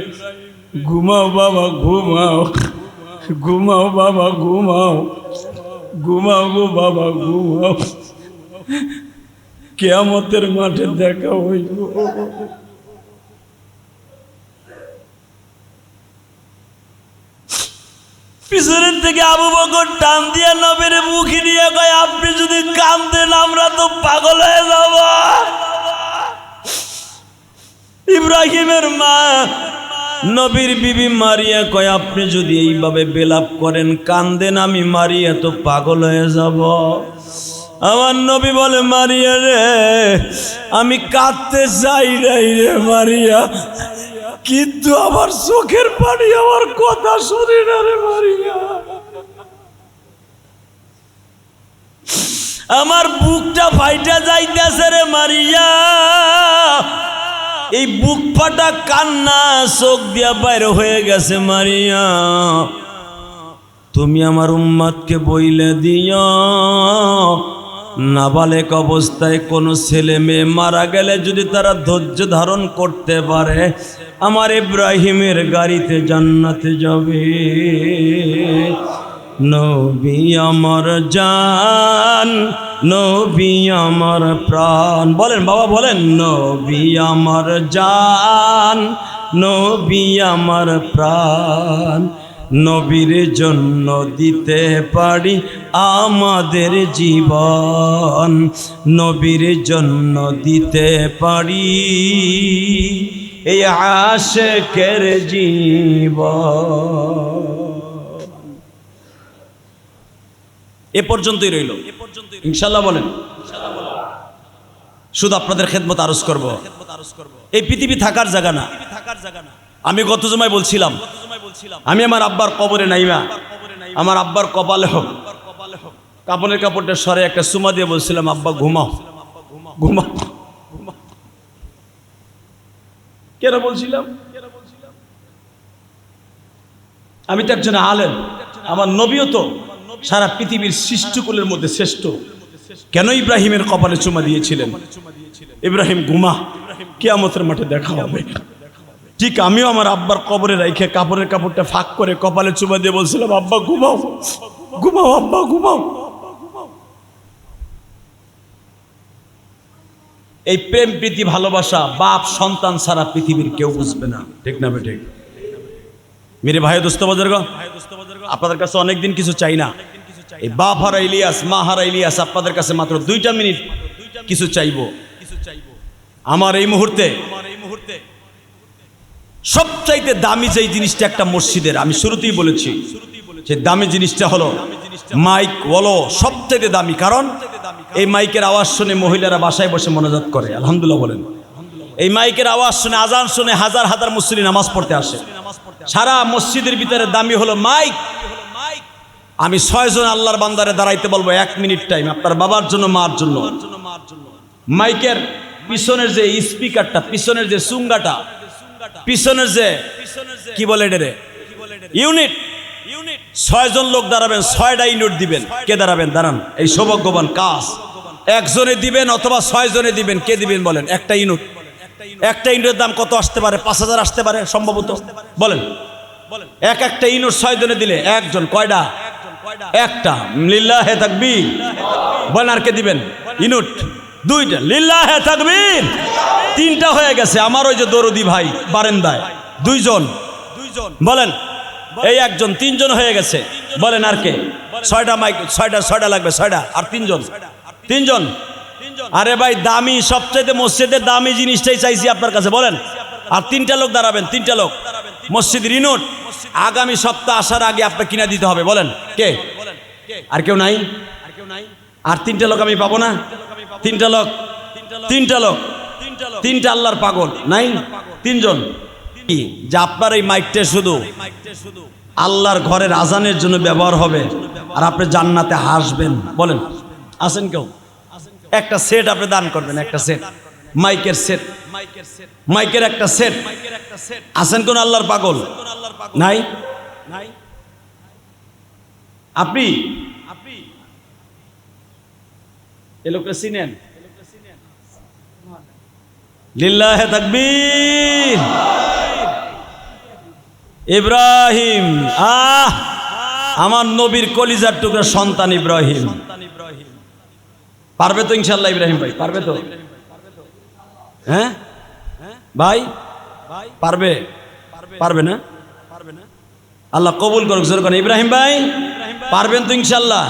ঘুমাও বাবা, ঘুমাও, ঘুমাও বাবা, ঘুমাও, ঘুমাও গো বাবা, ঘুমাও, কিয়ামতের মাঠে দেখা হইব। পিছনের থেকে আবু বকর টান দিয়া নবীর মুখে দিয়ে কয়, আপনি যদি কাঁদেন আমরা তো পাগল হয়ে যাব। ইব্রাহিমের মা নবীর বিবি মারিয়া কয়, আপনি যদি এইভাবে বিলাপ করেন কাঁদেন, আমি মারিয়া তো পাগল হয়ে যাব। আমার নবী বলে, মারিয়া রে আমি কাঁদতে চাই নাই রে মারিয়া, কিন্তু আমার চোখের পানি আমার কথা শুনি না রে মারিয়া। আমার বুকটা ফাইটা যাইতেছে রে মারিয়া। এই বুক ফাটা কান্না চোখ দিয়া বাইরে হয়ে গেছে মারিয়া। তুমি আমার উম্মতকে বইলে দিও, নাবালেক অবস্থায় কোনো ছেলে মেয়ে মারা গেলে যদি তারা ধৈর্য ধারণ করতে পারে, আমার ইব্রাহিমের গাড়িতে জান্নাতে যাবে। নবী আমার জান, নবী আমার প্রাণ। বলেন বাবা, বলেন নবী আমার জান, নবী আমার প্রাণ। নবীর জন্য দিতে পারি আমাদের জীবন, নবীর জন্য দিতে পারি এই আশিকের জীবন। এ পর্যন্তই রইল, ইনশাল্লাহ বলেন। শুধু আপনাদের খেদমত আরজ করব। এই পৃথিবী থাকার জায়গা না। আমি গত জমায় বলছিলাম, আমি আমার আব্বার কবরে নাইমা আমার আব্বার কপালে হোক কাপড়ের কাপড়টা সরে একটা সুমা দিয়ে বলছিলাম, আব্বা ঘুমাও ঘুমাও। কেন বলছিলাম? আমি তো একজন আলেম, আমার নবীও তো সারা পৃথিবীর সৃষ্টিকুলের মধ্যে শ্রেষ্ঠ। কেন ইব্রাহিমের কপালে চুমা দিয়েছিলেন? ইব্রাহিম ঘুমা, কিয়ামতের মাঠে দেখা হবে। ঠিক আমিও আমার আব্বার কবরে রাইখে কাপড়ের কাপড়টা ফাঁক করে কপালে চুমা দিয়ে বলছিলাম, আব্বা ঘুমাও ঘুমাও, আব্বা ঘুমাও। এই প্রেম প্রীতি ভালোবাসা বাপ সন্তান ছাড়া পৃথিবীর কেউ বুঝবে না, ঠিক না বেঠিক? মেরে ভাই দোস্ত বাজারগ, আপনাদের কাছে অনেকদিন কিছু চাই না। এই বাপ হারা ইলিয়াস, মা হারা ইলিয়াস, আপনাদের কাছে মাত্র 2টা মিনিট কিছু চাইবো। আমার এই মুহূর্তে সবচাইতে দামি যেই জিনিসটা একটা মসজিদের, আমি শুরুতেই বলেছি, সেই দামি জিনিসটা হলো মাইক। বলো সবচাইতে দামি, কারণ এই মাইকের আওয়াজ শুনে মহিলারা বাসায় বসে মোনাজাত করে, আলহামদুলিল্লাহ বলেন। এই মাইকের আওয়াজ শুনে, আজান শুনে হাজার হাজার মুসল্লি নামাজ পড়তে আসে। সারা মসজিদের ভিতরে দামি হলো মাইক। আমি 6 জন আল্লাহর বান্দারে দাঁড়াইতে বলবো 1 মিনিট টাইম, আপনার বাবার জন্য, মার জন্য। মাইকের পিছনের যে স্পিকারটা, পিছনের যে চুঙ্গাটা, পিছনের যে কি বলে এটারে ইউনিট, 6 জন লোক দাঁড়াবেন, 6টা ইউনিট দিবেন। কে দাঁড়াবেন? দাঁড়ান। এই সৌভাগ্যবান কাজ একজনে দিবেন অথবা 6 জনে দিবেন। কে দিবেন বলেন? একটা ইউনিট। একটা ইউনিটের দাম কত আসতে পারে? 5000 আসতে পারে সম্ভবত। বলেন একটা ইউনিট 6 জনে দিলে একজন কয়টা? একটা। লিল্লাহে তাকবীর বলেন। আর কে দিবেন? ইউনিট 2টা। লিল্লাহে তাকবীর। 3টা হয়ে গেছে। আমার ওই যে দরদি ভাই বারেন্দায় 2 জন বলেন। এই একজন, 3 জন হয়ে গেছে। বলেন আর কে? 6টা মাইক, 6টা লাগবে, 6টা। আর 3 জন, 3 জন। আরে ভাই দামি, সবচেয়ে মসজিদের দামি জিনিসটাই চাইছি আপনার কাছে, বলেন। আর 3টা লোক দাঁড়াবেন, 3টা লোক। মসজিদের ইউনিট আগামী সপ্তাহ আসার আগে আপনাকে কিনা দিতে হবে। বলেন কে? আর কেউ নাই? আর 3টা লোক আমি পাবো না? 3টা লোক, 3টা লোক, 3টা আল্লাহর পাগল নাই? 3 জন। যে আপনার এই মাইকটা শুধু আল্লাহর ঘরের আজানের জন্য ব্যবহার হবে, আর আপনি জান্নাতে হাসবেন। বলেন আছেন কেউ? একটা সেট আপনি দান করবেন, একটা সেট, মাইকের সেট, মাইকের একটা সেট। আছেন কোন আল্লাহর পাগল? নাই? আপনি এ লোকটা চিনেন? লিল্লাহে তাকবীর। ইব্রাহিম, আমার নবীর কলিজার টুকরা সন্তান ইব্রাহিম। পারবে তো ইনশাআল্লাহ? ইব্রাহিম ভাই পারবে তো? হ্যাঁ ভাই পারবে? পারবে না? আল্লাহ কবুল করুক। জোরে করেন ইব্রাহিম ভাই পারবেন তো ইনশাআল্লাহ?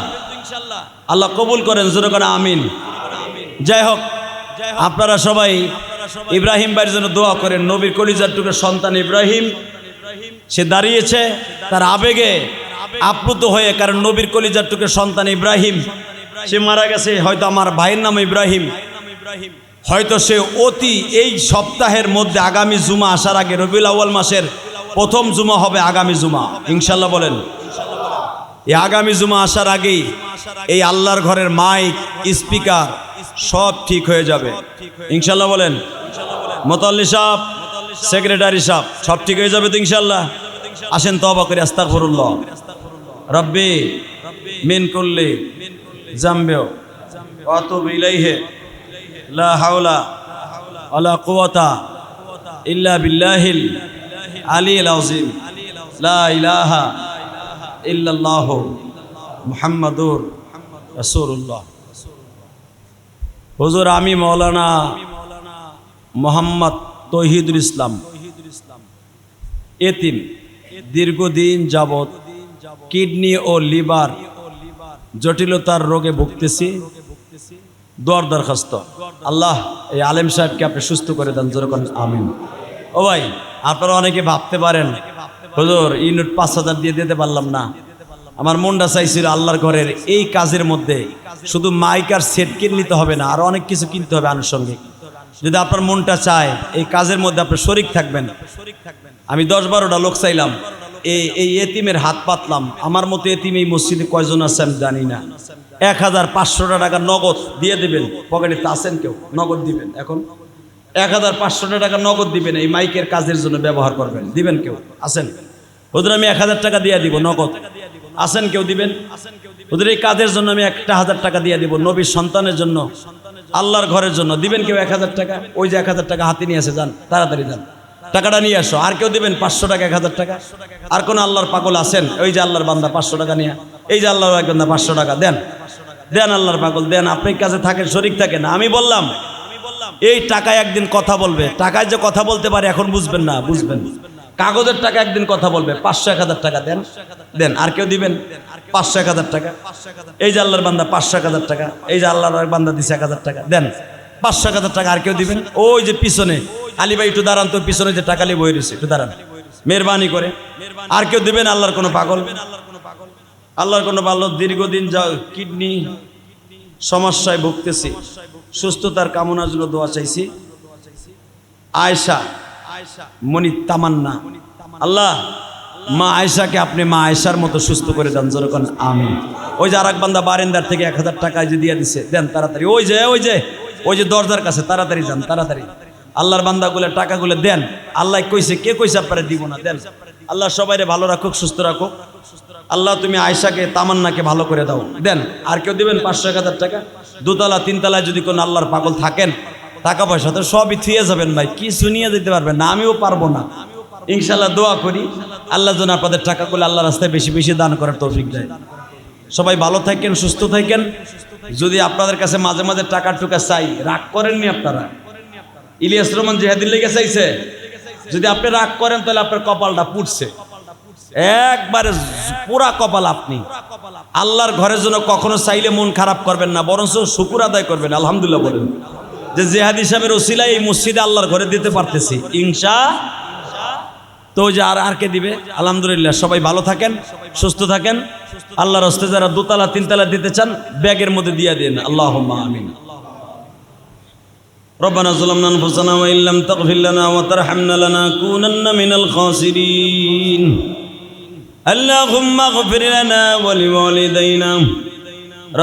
আল্লাহ কবুল করেন, জোরে করেন আমিন। যাই হোক, আপনারা সবাই ইব্রাহিম ভাইয়ের জন্য দোয়া করেন। নবীর কলিজার টুকরা সন্তান ইব্রাহিম, সে দাঁড়িয়েছে তার আবেগে আপ্লুত হয়ে, কারণ নবীর কলিজার টুকরা সন্তান ইব্রাহিম, সে মারা গেছে। হয়তো আমার ভাইয়ের নাম ইব্রাহিম, হয়তো সে অতি এই সপ্তাহের মধ্যে আগামী জুমা আসার আগে, রবিউল আউয়াল মাসের প্রথম জুমা হবে আগামী জুমা, ইনশাল্লাহ বলেন। এই আগামী জুমা আসার আগেই এই আল্লাহর ঘরের মাইক, স্পিকার সব ঠিক হয়ে যাবে, ইনশাল্লাহ বলেন। মোতাল্লি সাহেব, সেক্রেটারি সাহেব সব ঠিক হয়ে যাবে তো ইনশাল্লাহ? আসেন তওবা করে আস্তাগফিরুল্লাহ রব্বি মিন কুল্লি জামবিও ওয়া আতুবু ইলাইহি লা হাওলা ওয়ালা কুওয়াতা ইল্লা বিল্লাহিল আলিয়্যিল আযীম লা ইলাহা ইল্লাল্লাহু মুহাম্মাদুর রাসূলুল্লাহ। হুজুর আমি মাওলানা মোহাম্মদ তৌহিদুল ইসলাম, এতিম, দীর্ঘদিন যাবৎ কিডনি ও লিভার জটিলতার রোগে ভুগতেছি। দোয়ার দরখাস্ত, আল্লাহ এই আলেম সাহেবকে আপনি সুস্থ করে দেন, যেরকম আমিন। ও ভাই, আপনারা অনেকে ভাবতে পারেন হুজুর ইউনিট 5000 দিয়ে দিতে পারলাম না, আমার মনটা চাইছিল আল্লাহর ঘরের এই কাজের মধ্যে শুধু মাইক আর সেট কিনে নিতে হবে না, আরো অনেক কিছু কিনতে হবে আনুষঙ্গিক। যদি আপনার মনটা চায় এই কাজের মধ্যে আপনি শরিক থাকবেন। আমি 10-12টা লোক চাইলাম, এই এতিমের হাত পাতলাম। আমার মতো এতিম এই মসজিদে কয়জন আছে আমি জানি না। 1500 টাকা নগদ দিয়ে দেবেন, পকেটে আছেন কেউ নগদ দিবেন। এখন 1500 টাকা নগদ দিবেন, এই মাইকের কাজের জন্য ব্যবহার করবেন। দিবেন কেউ আছেন? ওদের আমি 1000 টাকা দিয়ে দিব নগদ। আছেন কেউ দিবেন? ওদের এই কাজের জন্য আমি 1000 টাকা দিয়ে দিব, নবীর সন্তানের জন্য, আল্লাহর ঘরের জন্য। দিবেন কেউ 1000 টাকা? ওই যে 1000 টাকা হাতে নিয়ে আসে, যান তাড়াতাড়ি যান, টাকাটা নিয়ে আসো। আর কেউ দিবেন 500 টাকা, 1000 টাকা? আর কোন আল্লাহর পাগল আছেন? ওই যে আল্লাহর বান্দা 500 টাকা নিয়ে, এই যে আল্লাহর এক বান্দা 500 টাকা দেন, দেন আল্লাহর পাগল দেন। আপনি কাছে থাকেন, শরীক থাকেন। আমি বললাম এই টাকায় একদিন কথা বলবে। টাকায় যে কথা বলতে পারে এখন বুঝবেন না, বুঝবেন। কাগজের টাকা একদিন কথা বলবে। 500-1000 টাকা দেন, দেন। আর কেউ দিবেন 500-1000 টাকা? এই যে আল্লাহর বান্দা 500-1000 টাকা, এই যে আল্লাহর বান্দা দিছে 1000 টাকা, দেন 500-1000 টাকা। আর কেউ দিবেন? ওই যে পিছনে আলী ভাই একটু দাঁড়ান, তোর পিছনে যে টাকা বই রয়েছে একটু দাঁড়ান, মেহরবানি করে। আর কেউ দিবেন? আল্লাহর কোনো পাগল, আল্লাহর কোনো ভালো দীর্ঘদিন যা কিডনি সমস্যায় ভুগতেছি, সুস্থতার কামনার জন্য দোয়া চাইছি। আয়েশা মনি তামান্না, আল্লাহ মা আয়েশাকে আপনি মা আয়েশার মতো সুস্থ করে দেন, যেরকম আমিন। ওই যে আরেক বান্দা বারেন্দার থেকে 1000 টাকা যে দিয়ে দিছে, দেন তাড়াতাড়ি। ওই যে ওই যে ওই যে দরজার কাছে, তাড়াতাড়ি যান, তাড়াতাড়ি। আল্লাহর বান্দাগুলো টাকাগুলো দেন। আল্লাহ কইছে, কে কইছে আপনারা দিব না? দেন। আল্লাহ সবাইরে ভালো রাখুক, সুস্থ রাখুক। আল্লাহ তুমি আয়েশাকে তামান্নাকে ভালো করে দাও, দেন। আর কেউ দিবেন 500-1000 টাকা? 2তলা 3তলায় যদি কোনো আল্লাহর পাগল থাকেন, টাকা পয়সা তো সবই থুয়ে যাবেন ভাই, কিছু নিয়ে যেতে পারবেন না, আমিও পারবো না। ইনশাল্লাহ দোয়া করি আল্লাহ যেন আপনাদের টাকাগুলো আল্লাহ রাস্তায় বেশি বেশি দান করার তৌফিক দেয়। সবাই ভালো থাকেন, সুস্থ থাকেন। যদি আপনাদের কাছে মাঝে মাঝে টাকা টুকা চাই, রাগ করেননি আপনারা। ইলিয়াস রহমান জিহাদির লেগে চাইছে, যদি আপনি রাগ করেন তাহলে আপনার কপালটা পুড়ছে একবারে, পুরা কপাল। আপনি আল্লাহর ঘরের জন্য কখনো চাইলে মন খারাপ করবেন না, বরঞ্চ শুকর আদায় করবেন, আলহামদুলিল্লাহ বলেন যে জিহাদি সাহেবের ওসিলায় এই মসজিদে আল্লাহর ঘরে দিতে পারতেছি ইনশা। তো যে আর কে দিবে? আলহামদুলিল্লাহ। সবাই ভালো থাকেন, সুস্থ থাকেন। আল্লাহর হস্তে যারা 2তলা 3তলা দিতে চান ব্যাগের মধ্যে দিয়ে দিন। আল্লাহুম্মা আমিন। ربنا ظلمنا أنفسنا وإن لم تغفر لنا وترحمنا لنكونن من الخاسرين اللهم اغفر لنا ولوالدينا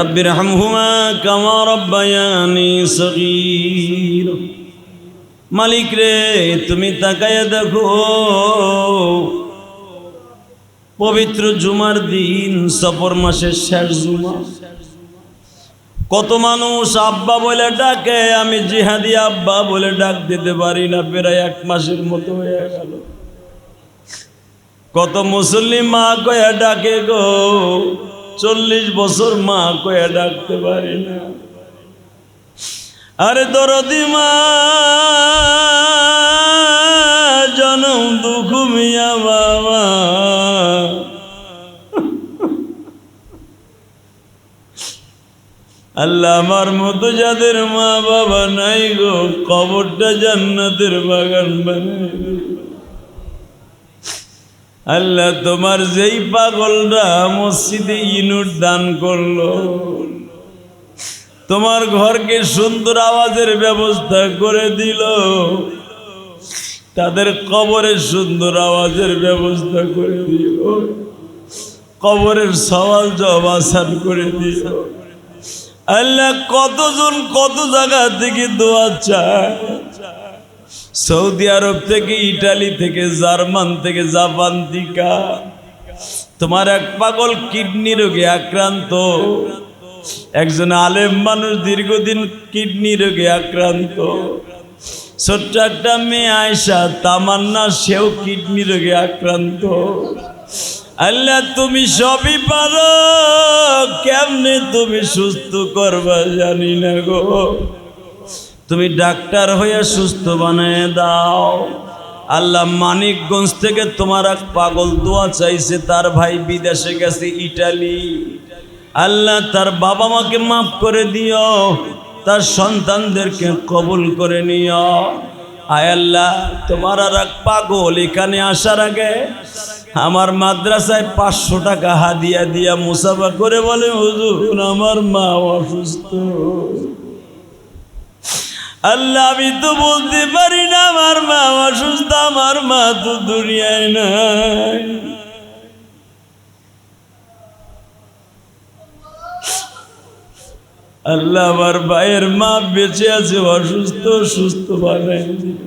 رب ارحمهما كما ربياني صغيرا মালিক রে, তুমি তাকায়া দেখো, পবিত্র জুমার দিন, সফর মাসের শেষ জুমা, কত মানুষ আব্বা বলে ডাকে, আমি জিহাদি আব্বা বলে ডাক দিতে পারি না, প্রায় 1 মাসের মতো হয়ে গেল। কত মুসল্লি মা কয়া ডাকে গো, 40 বছর মা কয়া ডাকতে পারি না। আরে দরদি মা, জনম দুঃখ মিয়া বাবা, আল্লাহ আমার মতো যাদের মা বাবা নাই গো, কবরটা জান্নাতের বাগান বানাই দিও। আল্লাহ তোমার যেই পাগলরা মসজিদে ইনুট দান করলো, তোমার ঘরকে সুন্দর আওয়াজের ব্যবস্থা করে দিল, তাদের কবরে সুন্দর আওয়াজের ব্যবস্থা করে দিল, কবরের সওয়াল জবাব আসান করে দিল। আল্লাহ কতজন কত জায়গা থেকে দোয়া চায়, সৌদি আরব থেকে, ইটালি থেকে, জার্মান থেকে, জাপান থেকে। তোমার এক পাগল কিডনি রোগে আক্রান্ত, একজন আলেম মানুষ দীর্ঘদিন কিডনি রোগে আক্রান্ত, ছোট্ট একটা মেয়ে আয়েশা তামান্না, সেও কিডনি রোগে আক্রান্ত। আল্লাহ তুমি সবই পারো, কেমনে তুমি সুস্থ করবা জানি না গো, তুমি ডাক্তার হয়ে সুস্থ বানায় দাও। আল্লাহ মানিকগঞ্জ থেকে তোমার এক পাগল দোয়া চাইছে, তার ভাই বিদেশে গেছে ইটালি। আল্লাহ তার বাবা মাকে মাফ করে দিও, তার সন্তানদেরকে কবুল করে নিও। আয় আল্লাহ, তোমার আর এক পাগল এখানে আসার আগে আমার মাদ্রাসায় 500 টাকা হাদিয়া দিয়া মুসাফা করে বলে, হুজুর আমার মা অসুস্থ। আল্লাহ আমি তো বলতে পারি না আমার মা অসুস্থ, আমার মা তো দুনিয়ায় নাই। আল্লাহ আমার ভাইয়ের মা বেঁচে আছে, অসুস্থ, সুস্থ বানাই দিও।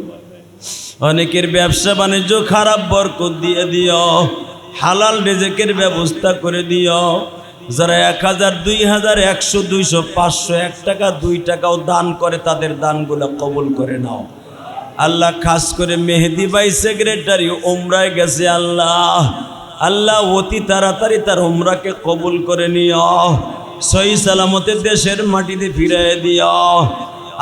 অনেকের ব্যবসা বাণিজ্য খারাপ বরকত দিয়ে দিও, হালাল রিজিকের ব্যবস্থা করে দিও। যারা 1000, 2000, 100, 200, 500, 1 টাকা 2 টাকাও দান করে তাদের দানগুলো কবুল করে নাও আল্লাহ। খাস করে মেহেদি ভাই সেক্রেটারি উমরায় গেছে, আল্লাহ আল্লাহ অতি তাড়াতাড়ি তার উমরাকে কবুল করে নিও, সহি সালামতে দেশের মাটিতে ফিরিয়ে দিও।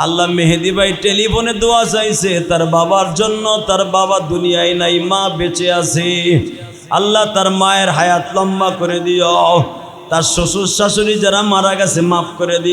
আল্লাহ মেহেদি ভাই টেলিফোনে দোয়া চাইছে তার বাবার জন্য, তার বাবা দুনিয়ায় নাই, মা বেঁচে আছে। আল্লাহ তার মায়ের হায়াত লম্বা করে দিও, তার শ্বশুর শাশুড়ি যারা মারা গেছে মাফ করে দিও।